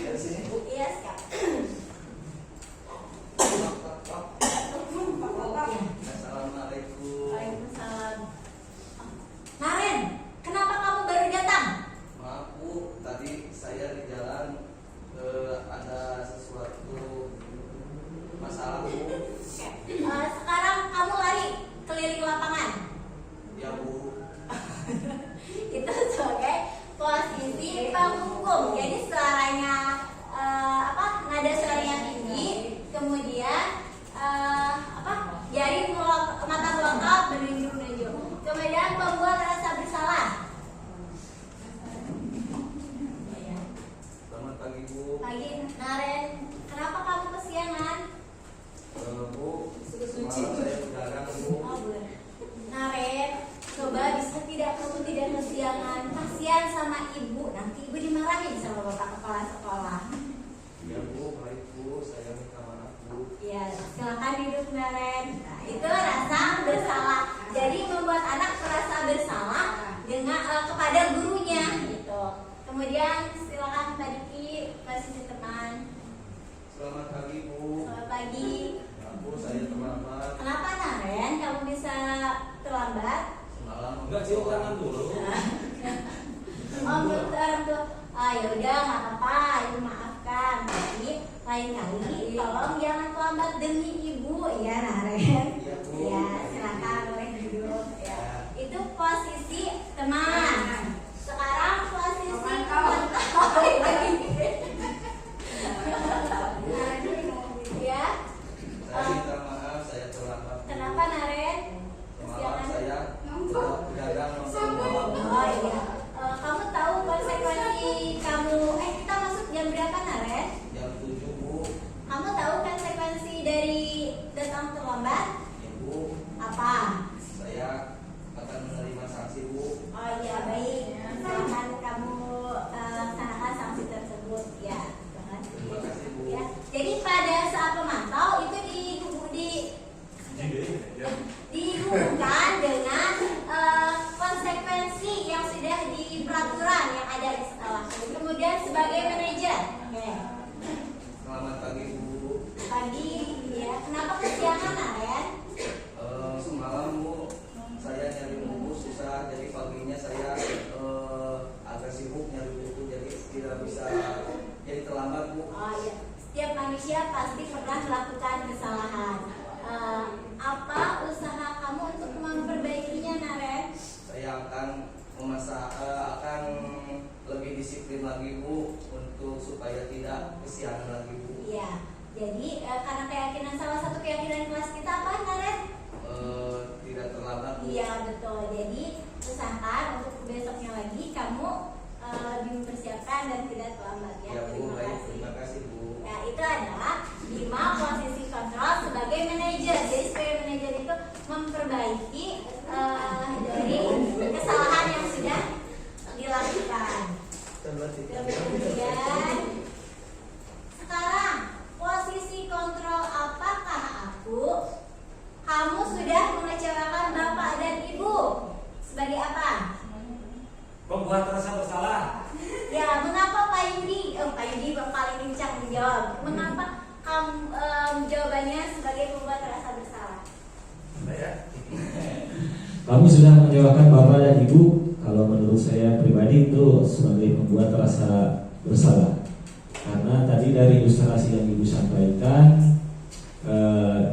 Dari sini Bu. Iya, Kak. Assalamualaikum. Waalaikumsalam. Naren, kenapa kamu baru datang? Maaf Bu, tadi saya di jalan ada sesuatu masalah Bu. Sekarang kamu lari keliling lapangan. Ya Bu. Itu sebagai posisi penghukum. Jadi suaranya nada suaranya tinggi, kemudian jari mata melotot menunjuk. Kemudian membuat rasa bersalah. Selamat pagi Bu. Pagi, Naren. Kenapa kamu kesiangan? Bu, semalam saya begadang Bu. Oh, Naren, coba bisa tidak kamu tidak kesiangan. Kasihan sama ibu. Nanti ibu dimarahin sama bapak kepala sekolah. Ya Bu, baik Bu, saya minta maaf Bu. Ya, silakan duduk Naren. Nah, itu rasa bersalah. Jadi membuat anak merasa bersalah dengan kepada gurunya gitu. Kemudian silakan Pak Diki, posisi teman. Selamat pagi Bu. Selamat pagi. Ya Bu, saya terlambat. Kenapa Naren kamu bisa terlambat? Semalam enggak cium tangan dulu. Oh, belum orang tuh. Ah, ya udah nggak terlambat demi ibu, ya Naren. Ya, silakan boleh duduk. Ya. Itu posisi teman. Sekarang posisi pemantau. Ya. Saya minta maaf, saya terlambat. Kenapa Naren? Maaf, saya gagal Oh iya. Kamu tahu konsekuensi kamu? Kita masuk jam berapa Naren? Jam 7 Bu. Kamu tahu konsekuensi dari datang terlambat? Ibu, Apa? saya akan menerima sanksi Bu. Oh iya baik. Silakan kamu laksanakan sanksi tersebut ya. Terima kasih Bu. Ya. Jadi pada saat pemantau itu dihubungkan dengan konsekuensi yang sudah di peraturan yang ada di sekolah. Kemudian sebagai manajer. Oke. Selamat pagi Bu. Pagi ya. Kenapa kesiangan Naren? Semalam Bu, saya nyari buku susah, jadi paginya saya agak sibuk nyari buku, jadi tidak bisa, jadi terlambat Bu. Oh iya. Setiap manusia pasti pernah melakukan kesalahan. Apa usaha kamu untuk memperbaikinya, Naren? Saya akan akan lebih disiplin lagi Bu, untuk supaya tidak kesiangan lagi Bu. Iya. Jadi karena keyakinan salah satu keyakinan kelas kita apa, Naren? Tidak terlambat Bu. Iya betul. Jadi usahakan untuk besoknya lagi kamu lebih mempersiapkan dan tidak terlambat ya. Ya Bu, baik, terima kasih Bu. Nah itu adalah 5 posisi kontrol sebagai manajer. Jadi sebagai manajer itu memperbaiki dari kesalahan yang sudah dilakukan. Kemudian sekarang posisi kontrol apakah aku? Kamu sudah mengecewakan bapak dan ibu sebagai apa? Membuat rasa bersalah. Ya, mengapa Pak Yudi? Pak Yudi paling lincah menjawab. Mengapa kamu jawabannya sebagai pembuat rasa bersalah? Kami sudah mengecewakan bapak dan ibu. Kalau menurut saya pribadi itu sebagai pembuat rasa bersalah. Karena tadi dari ilustrasi yang ibu sampaikan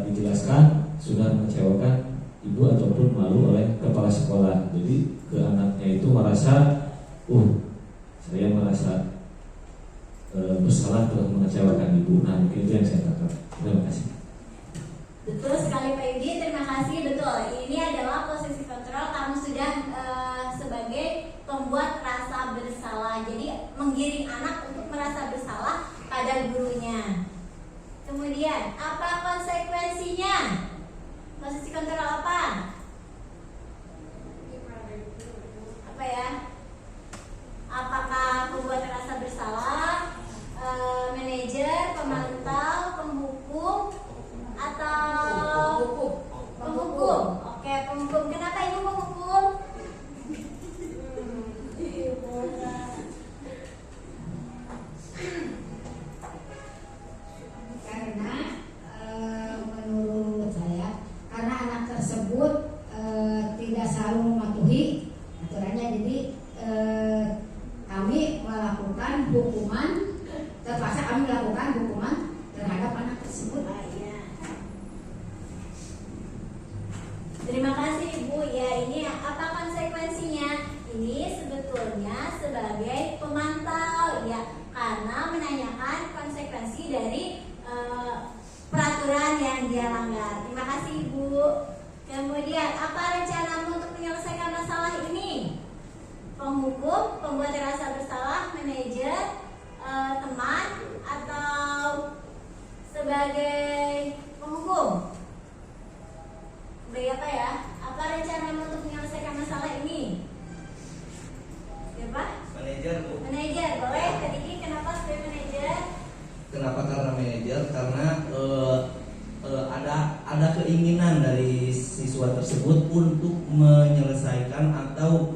dijelaskan sudah mengecewakan ibu ataupun malu oleh kepala sekolah. Jadi ke anaknya itu merasa, saya merasa bersalah telah mengecewakan ibu. Nah mungkin itu yang saya tangkap. Terima kasih. Betul sekali Pak Yudi, terima kasih. Betul, ini adalah posisi kontrol. Kamu sudah sebagai pembuat rasa bersalah. Jadi menggiring anak untuk merasa bersalah pada gurunya. Kemudian apa konsekuensinya? Posisi kontrol apa? Apa ya? Apakah pembuat rasa bersalah, manajer, pemantau, penghukum, atau penghukum? Oke, penghukum. Kenapa ibu penghukum? Karena menurut saya, karena anak tersebut tidak selalu mematuhi aturannya, jadi kami melakukan hukuman, terpaksa kami melakukan hukuman terhadap anak tersebut. Terima kasih Ibu. Ya, ini apa konsekuensinya? Ini sebetulnya sebagai pemantau ya, karena menanyakan konsekuensi dari peraturan yang dia langgar. Terima kasih Ibu. Kemudian apa rencanamu untuk menyelesaikan masalah ini? Penghukum, pembuat rasa bersalah, manajer, teman, atau sebagai penghukum? Sebagai apa ya? Apa rencanamu untuk menyelesaikan masalah ini? Siapa? Manajer Bu. Manajer, boleh. Tadi kenapa sebagai manajer? Kenapa karena manajer? Karena ada keinginan dari siswa tersebut untuk menyelesaikan atau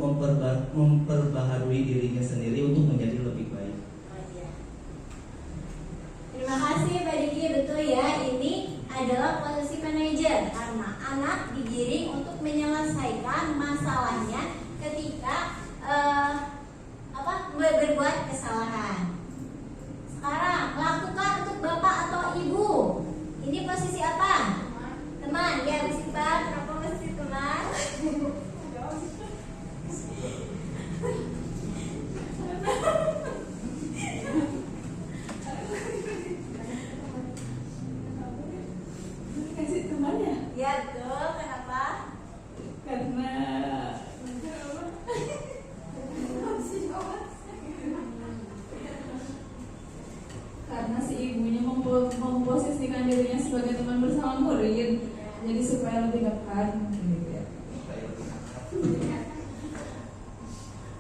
memperbaharui dirinya sendiri untuk menjadi lebih baik. Oh, iya. Terima kasih Mbak Diki, betul ya. Ini adalah posisi manajer karena anak digiring untuk menyelesaikan masalahnya ketika berbuat kesalahan. Sekarang lakukan untuk bapak atau ibu. Ini posisi teman ya? Ya betul, kenapa? Karena karena si ibunya memposisikan dirinya sebagai teman bersama murid, jadi supaya lebih dekat gitu ya.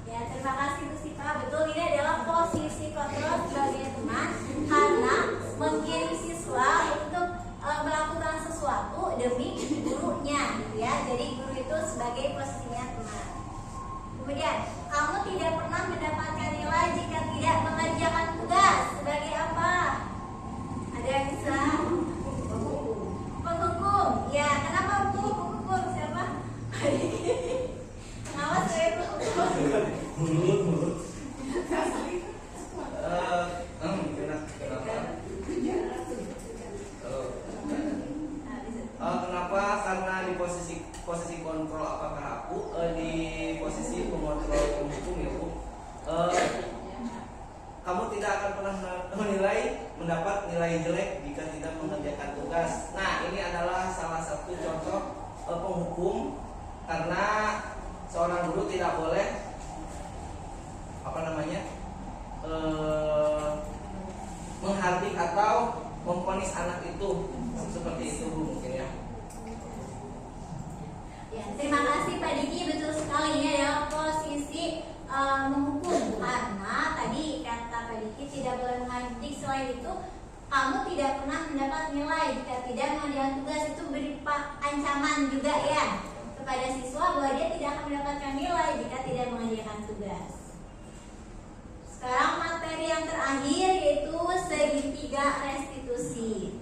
Ya, terima kasih Bu Sipa. Betul, ini adalah posisi kontrol sebagai teman karena mengirim siswa untuk melakukan sesuatu demi gurunya, gitu ya. Jadi guru itu sebagai posisinya teman. Kemudian, kamu tidak pernah mendapatkan nilai jika tidak mengerjakan tugas. Sebagai apa? Ada yang bisa? Penghukum. Ya, kenapa penghukum? Siapa? Kenapa saya penghukum? Kenapa? Karena di posisi kontrol, apakah aku di posisi pengontrol penghukum ya Bu? Kamu tidak akan pernah mendapat nilai jelek jika tidak mengerjakan tugas. Nah, ini adalah salah satu contoh penghukum, karena seorang guru tidak boleh menghardik atau memvonis anak itu seperti itu Bu, mungkin ya. Ya, terima kasih Pak Diki, betul sekali ini adalah posisi menghukum, karena tadi kata Pak Diki tidak boleh menghardik. Selain itu, kamu tidak pernah mendapat nilai jika tidak mengerjakan tugas. Itu berupa ancaman juga ya kepada siswa bahwa dia tidak akan mendapatkan nilai jika tidak mengerjakan tugas. Sekarang materi yang terakhir yaitu segitiga restitusi.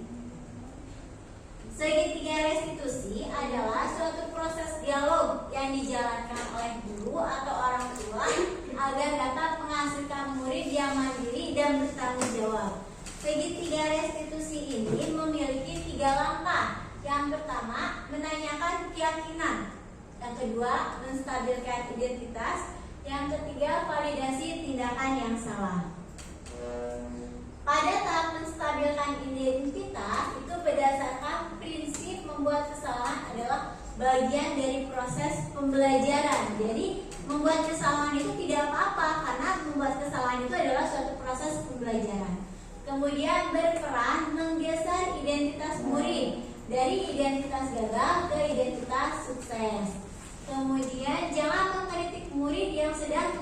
Segitiga restitusi adalah suatu proses dialog yang dijalankan oleh guru atau orang tua agar dapat menghasilkan murid yang mandiri dan bertanggung jawab. Segitiga restitusi ini memiliki 3 langkah. Yang pertama, menanyakan keyakinan. Yang kedua, menstabilkan identitas. Yang ketiga, validasi tindakan yang salah. Pada tahap menstabilkan identitas itu berdasarkan prinsip membuat kesalahan adalah bagian dari proses pembelajaran. Jadi membuat kesalahan itu tidak apa-apa, karena membuat kesalahan itu adalah suatu proses pembelajaran. Kemudian berperan menggeser identitas murid dari identitas gagal ke identitas sukses. Kemudian jangan mengkritik murid yang sedang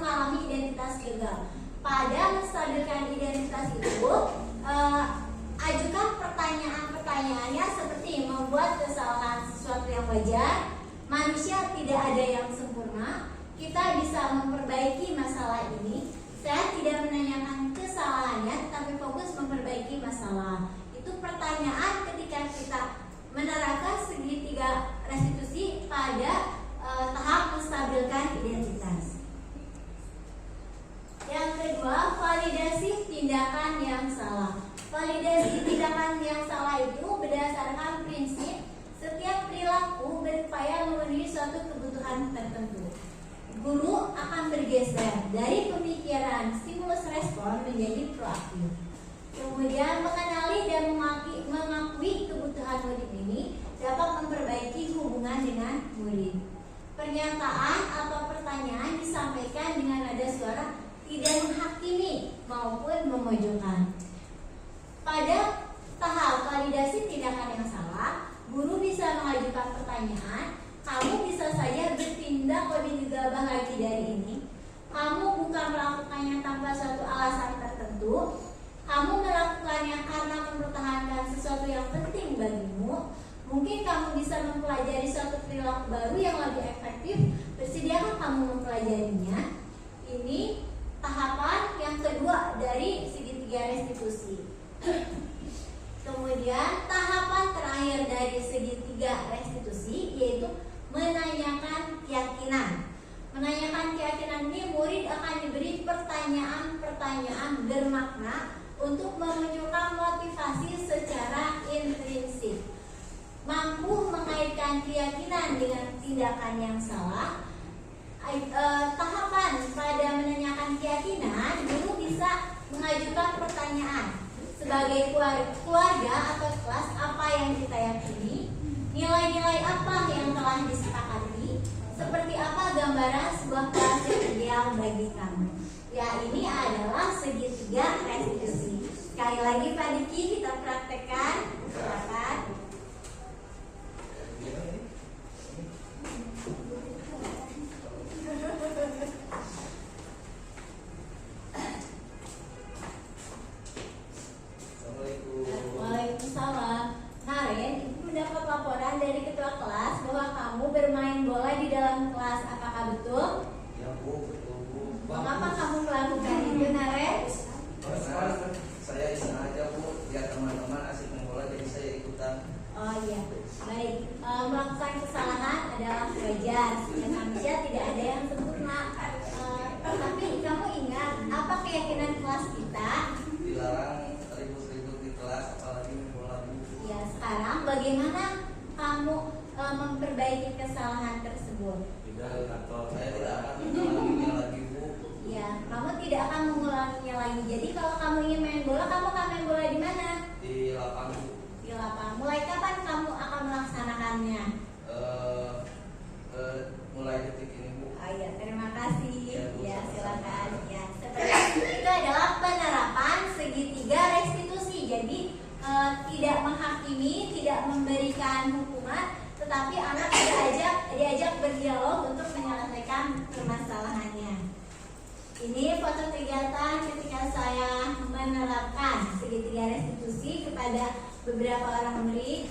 mengalami identitas gagal. Pada menstabilkan identitas itu, ajukan pertanyaan-pertanyaannya seperti membuat kesalahan sesuatu yang wajar. Manusia tidak ada yang sempurna. Kita bisa memperbaiki masalah ini. Saya tidak menanyakan kesalahannya, tapi fokus memperbaiki masalah. Itu pertanyaan ketika kita menerapkan segitiga restitusi pada tahap menstabilkan identitas. Yang kedua, validasi tindakan yang salah. Validasi tindakan yang salah itu berdasarkan prinsip setiap perilaku berupaya memenuhi suatu kebutuhan tertentu. Guru akan bergeser dari pemikiran stimulus respon menjadi proaktif. Kemudian mengenali dan mengakui kebutuhan murid ini dapat memperbaiki hubungan dengan murid. Pernyataan atau pertanyaan disampaikan dengan nada suara tidak menghakimi maupun memojokkan. Pada tahap validasi tindakan yang salah, guru bisa mengajukan pertanyaan. Kamu bisa saja bertindak lebih gegabah lagi dari ini. Kamu bukan melakukannya tanpa suatu alasan tertentu. Kamu melakukannya karena mempertahankan sesuatu yang penting bagimu. Mungkin kamu bisa mempelajari suatu perilaku baru yang lebih efektif. Bersediakah kamu mempelajarinya? Ini tahapan yang kedua dari segitiga restitusi. Kemudian tahapan terakhir dari segitiga restitusi yaitu menanyakan keyakinan. Menanyakan keyakinan ini murid akan diberi pertanyaan-pertanyaan bermakna untuk memunculkan motivasi secara intrinsik. Mampu mengaitkan keyakinan dengan tindakan yang salah. Tahapan pada menanyakan keyakinan, guru bisa mengajukan pertanyaan sebagai keluarga atau kelas, apa yang kita yakini? Nilai-nilai apa yang telah disepakati? Seperti apa gambaran sebuah kelas yang ideal bagi kamu? Ya, ini adalah segitiga restitusi. Sekali lagi Pak Diki, kita praktekkan. Silakan. Waalaikumsalam. Kemarin Ibu mendapat laporan dari ketua kelas bahwa kamu bermain bola di dalam kelas. Apakah betul? Ya Bu, betul Bu. Mengapa kamu melakukan itu, Naren? Saya iseng aja Bu, lihat teman-teman asik main bola jadi saya ikutan. Oh iya, baik. Melakukan kesalahan adalah wajar. Ya, manusia tidak ada yang sempurna. Tapi kamu ingat apa keyakinan kelas kita? Dilarang ribut-ribut di kelas, apalagi main bola Bu. Ya, sekarang bagaimana kamu memperbaiki kesalahan tersebut? Saya tidak akan mengulanginya lagi Bu. Ya, kamu tidak akan mengulanginya lagi. Jadi kalau kamu ingin main bola, kamu akan main bola di mana? Di lapangan Bu. Di lapangan. Mulai kapan kamu akan melaksanakannya? Mulai detik ini Bu. Oh iya, terima kasih. Bu, Ya, sama-sama. silakan. Ya, seperti itu adalah penerapan segitiga restitusi. Jadi tidak menghakimi, tidak memberikan hukuman, tetapi anak diajak berdialog untuk menyelesaikan permasalahannya. Ini foto kegiatan ketika saya menerapkan segitiga restitusi kepada beberapa orang murid.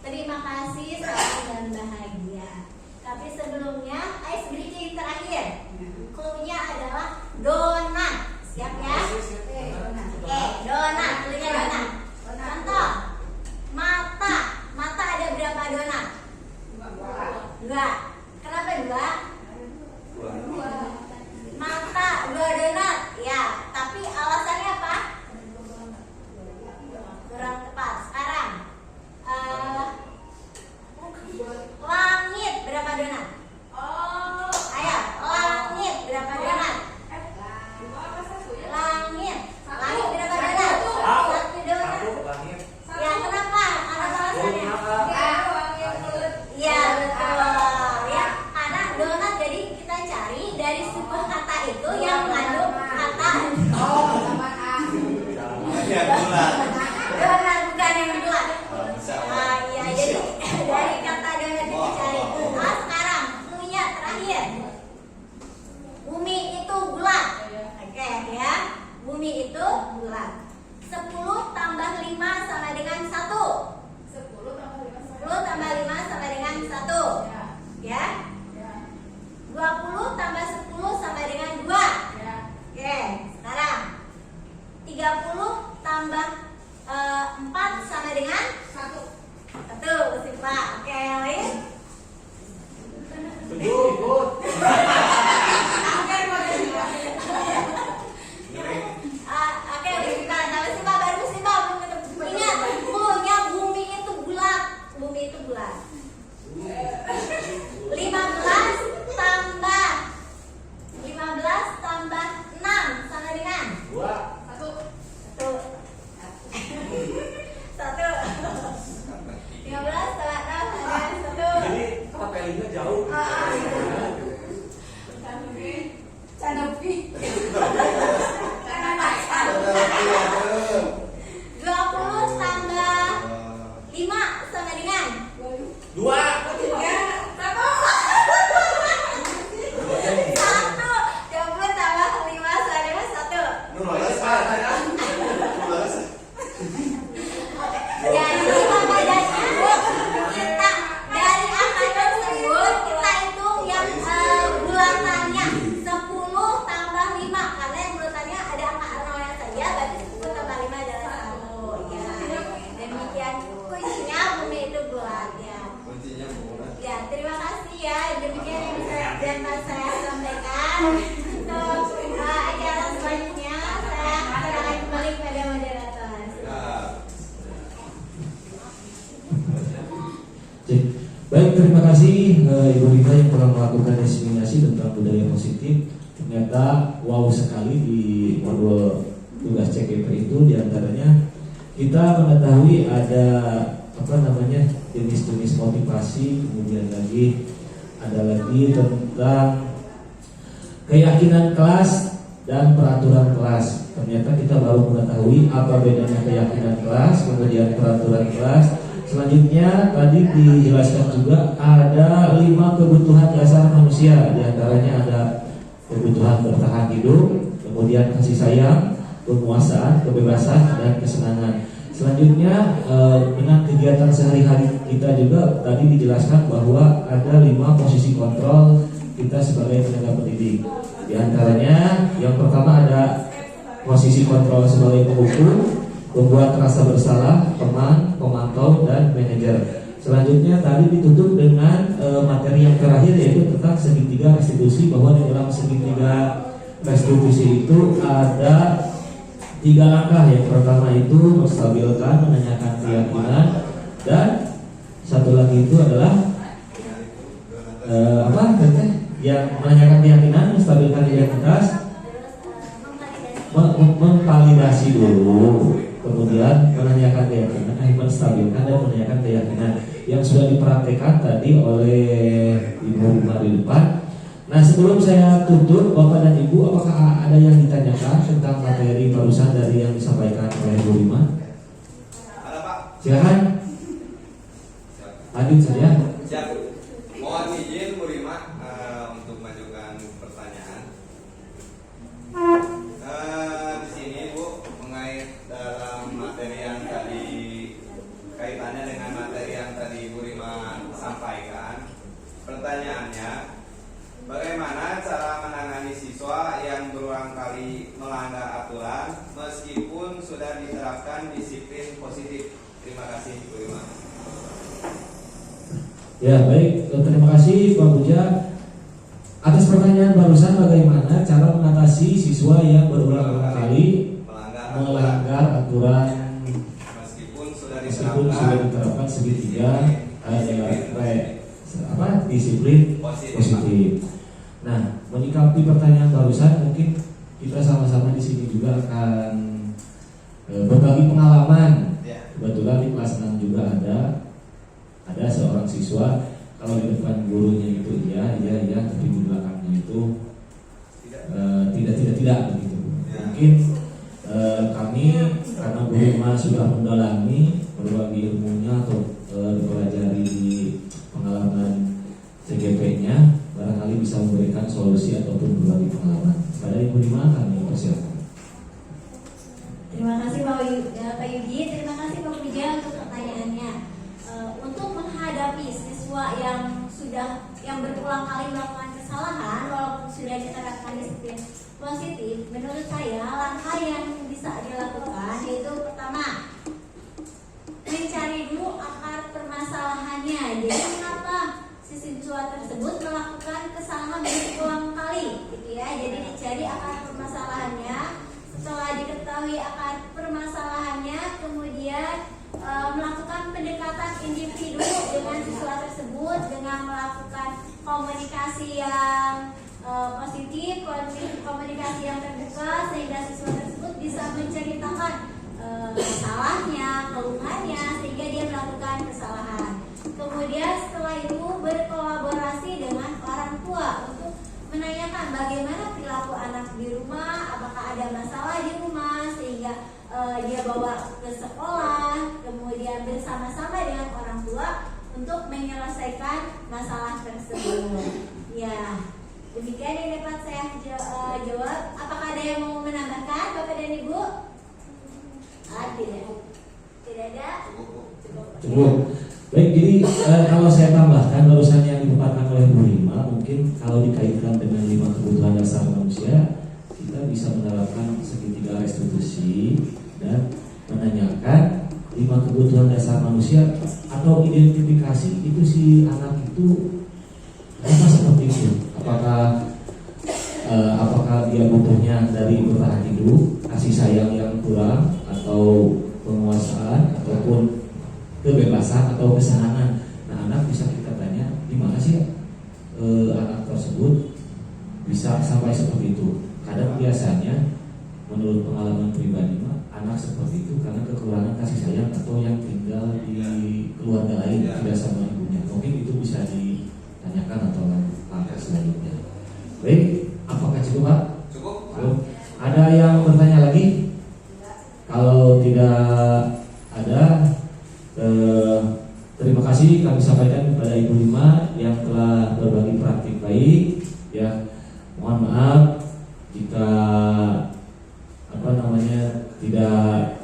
Terima kasih, salam dan bahagia. Tapi sebelumnya, ice breaking terakhir. Cluenya adalah donat. Siap ya? Oke, donat. Cluenya donat. Contoh, mata. Mata ada berapa donat? 2. Kenapa 2? Mata 2 donat. Ya, tapi alasannya apa? Kurang tepat. Sekarang langit berapa donat? Ayo, langit berapa donat? Langit berapa donat? 1 donat. Ya, kenapa? Alasannya? Iya, betul. Ya, karena donat jadi kita cari dari sebuah kata itu yang mengandung kata donat, bukan yang bulat. Iya, jadi dari kata donat itu cari. Nah, sekarang cluenya terakhir. Bumi itu bulat. Oke ya, bumi itu bulat. 10 tambah 5 sama dengan 1. 10 tambah 5 sama dengan 1. Ya. 20 tambah 10 sama dengan 2. Oke, sekarang 30 tambah 4 sama dengan 1. Betul, Sipa. Oke, yang lain? Oke, Sipa. Tapi Sipa baru Sipa belum ketemu. Ingat, punya bumi itu bulat. Bumi itu bulat. 15 tambah 6 sama dengan 1. 15 tambah 6 sama dengan 1. Jadi tapelnya jauh. Canopi. 20 tambah 5 sama dengan 2. 20 tambah 5 sama dengan 1. Jadi bedanya kita dari angka tersebut kita hitung yang bulatannya 10 tambah 5 karena yang bulatannya ada angka 0 saja, berarti 10 tambah 5 adalah 1. Ya, demikian kuncinya bumi itu bulat ya. Ya, terima kasih ya. Demikian yang bisa dapat saya sampaikan. Untuk acara selanjutnya saya serahkan kembali kepada moderator. Baik, terima kasih Ibu Rita yang telah melakukan diseminasi tentang budaya positif. Ternyata wow sekali di modul tugas CGP itu, diantaranya kita mengetahui ada jenis-jenis motivasi, kemudian lagi ada lagi tentang keyakinan kelas dan peraturan kelas. Ternyata kita baru mengetahui apa bedanya keyakinan kelas, kemudian peraturan kelas. Selanjutnya tadi dijelaskan juga ada 5 kebutuhan dasar manusia. Di antaranya ada kebutuhan bertahan hidup, kemudian kasih sayang, penguasaan, kebebasan, dan kesenangan. Selanjutnya dengan kegiatan sehari-hari kita juga tadi dijelaskan bahwa ada 5 posisi kontrol kita sebagai tenaga pendidik. Di antaranya yang pertama ada posisi kontrol sebagai penghukum, pembuat rasa bersalah, teman, pemantau, dan manajer. Selanjutnya tadi ditutup dengan materi yang terakhir yaitu tentang segitiga restitusi, bahwa di dalam segitiga restitusi itu ada 3 langkah. Yang pertama itu menstabilkan, menanyakan keyakinan, dan satu lagi itu adalah yang menanyakan keyakinan, menstabilkan identitas, memvalidasi dulu, kemudian menanyakan keyakinan, menstabilkan dan menanyakan keyakinan yang sudah dipraktekkan tadi oleh Ibu Rima di depan. Nah, sebelum saya tutup, Bapak dan Ibu, apakah ada yang ditanyakan tentang materi barusan dari yang disampaikan oleh Bu Rima? Ada, Pak. Silakan. Lanjut saja. Siap. Mohon izin Bu Rima untuk mengajukan pertanyaan. Di sini Bu, mengait dalam materi yang tadi, kaitannya dengan materi yang tadi Bu Rima sampaikan. Pertanyaannya, bagaimana cara menangani siswa yang berulang kali melanggar aturan meskipun sudah diterapkan disiplin positif? Terima kasih Bu Rima. Ya, baik, terima kasih Pak Puja atas pertanyaan barusan, bagaimana cara mengatasi siswa yang berulang kali melanggar aturan meskipun sudah diterapkan segitiga disiplin positif. Nah, menyikapi pertanyaan barusan, mungkin kita sama-sama di sini juga akan berbagi pengalaman. Kebetulan di kelas 6 juga ada seorang siswa, kalau di depan gurunya itu iya, tapi di belakangnya itu tidak begitu. Mungkin kami karena Bu Rima sudah mendalami berbagi ilmunya atau dipelajari di pengalaman CGP-nya, barangkali bisa memberikan solusi ataupun berbagi pengalaman. Pada Ibu Rima kami persilakan. Terima kasih Pak Yugi, terima kasih Pak Puja untuk pertanyaannya. Untuk menghadapi siswa yang berulang kali melakukan kesalahan walaupun sudah diterapkan disiplin positif, menurut saya langkah yang bisa dilakukan yaitu pertama, mencari dulu akar permasalahannya. Jadi mengapa si siswa tersebut melakukan kesalahan berulang kali, gitu ya. Jadi dicari akar permasalahannya. Setelah diketahui akar permasalahannya, kemudian melakukan pendekatan individu dengan siswa tersebut dengan melakukan komunikasi yang positif, komunikasi yang terbuka, sehingga siswa tersebut bisa menceritakan masalahnya, keluhannya, sehingga dia melakukan kesalahan. Kemudian setelah itu berkolaborasi dengan orang tua untuk menanyakan bagaimana perilaku anak di rumah, apakah ada masalah di rumah, sehingga dia bawa ke sekolah, kemudian bersama-sama dengan orang tua untuk menyelesaikan masalah tersebut. Ya, demikian yang dapat saya jawab. Apakah ada yang mau menambahkan, Bapak dan Ibu? Tidak ada. Cukup. Baik, jadi kalau saya tambahkan barusan yang dipaparkan oleh Bu Rima, mungkin kalau dikaitkan dengan 5 kebutuhan dasar manusia, kita bisa menerapkan segitiga restitusi dan menanyakan 5 kebutuhan dasar manusia atau identifikasi itu si anak itu apa seperti itu. Apakah dia butuhnya dari bertahan hidup, kasih sayang yang kurang, atau penguasaan, ataupun kebebasan atau kesenangan. Nah, anak bisa kita tanya di mana sih anak tersebut bisa sampai seperti itu. Kadang biasanya menurut pengalaman pribadi anak seperti itu karena kekurangan kasih sayang atau yang tinggal di keluarga lain, tidak sama ibunya. Mungkin itu bisa ditanyakan atau langkah selanjutnya. Baik, apakah cukup Pak? Cukup. Ada yang bertanya lagi? Kalau tidak ada, terima kasih kami sampaikan kepada Ibu Rima yang telah berbagi praktik baik. Ya, mohon maaf jika tidak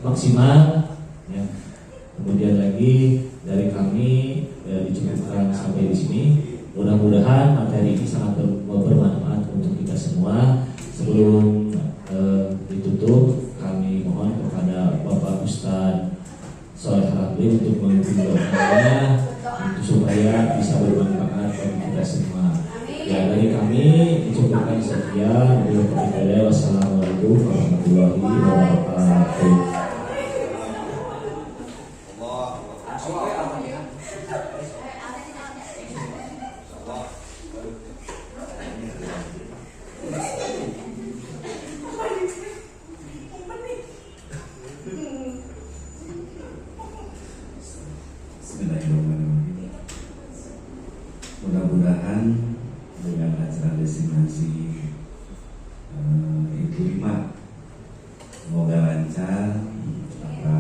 maksimal. Ya. Kemudian lagi dari kami dicukupkan sampai di sini. Mudah-mudahan materi ini sangat bermanfaat untuk kita semua. Sebelum ditutup, kami mohon kepada Bapak Ustadz Soleh Harabli untuk memimpin doanya supaya bisa bermanfaat bagi kita semua. Ya, dari kami dicukupkan sekian. Wassalamualaikum warahmatullahi wabarakatuh. Bismillahirrahmanirrahim. Mudah-mudahan dengan acara destinasi Ibu Rima semoga lancar apa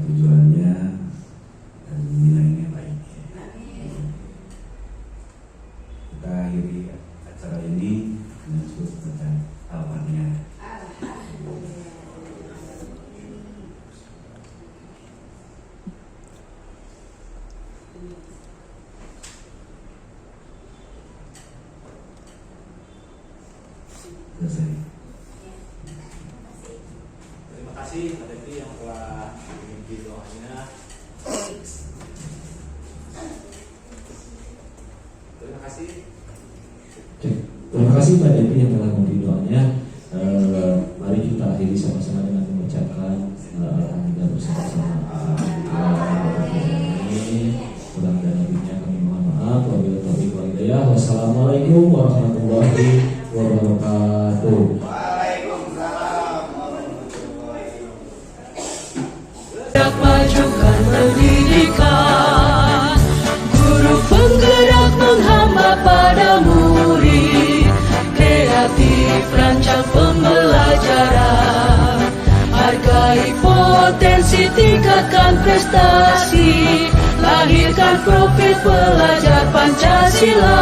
tujuannya dan nilainya baik. Kita akhiri acara ini dengan cukup tentang Al-Fatihah. Terima kasih Pak Devi yang telah memimpin doanya. Terima kasih. Terima kasih Pak Devi yang telah memimpin doanya. Mari kita akhiri sama-sama dengan mengucapkan alhamdulillah bersama-sama. Kurang dan lebihnya kami mohon maaf. Wabillahi taufiq wal hidayah. Wassalamualaikum warahmatullahi wabarakatuh. Majukan pendidikan, guru penggerak menghamba pada murid, kreatif rancang pembelajaran, hargai potensi, tingkatkan prestasi, lahirkan profil pelajar Pancasila.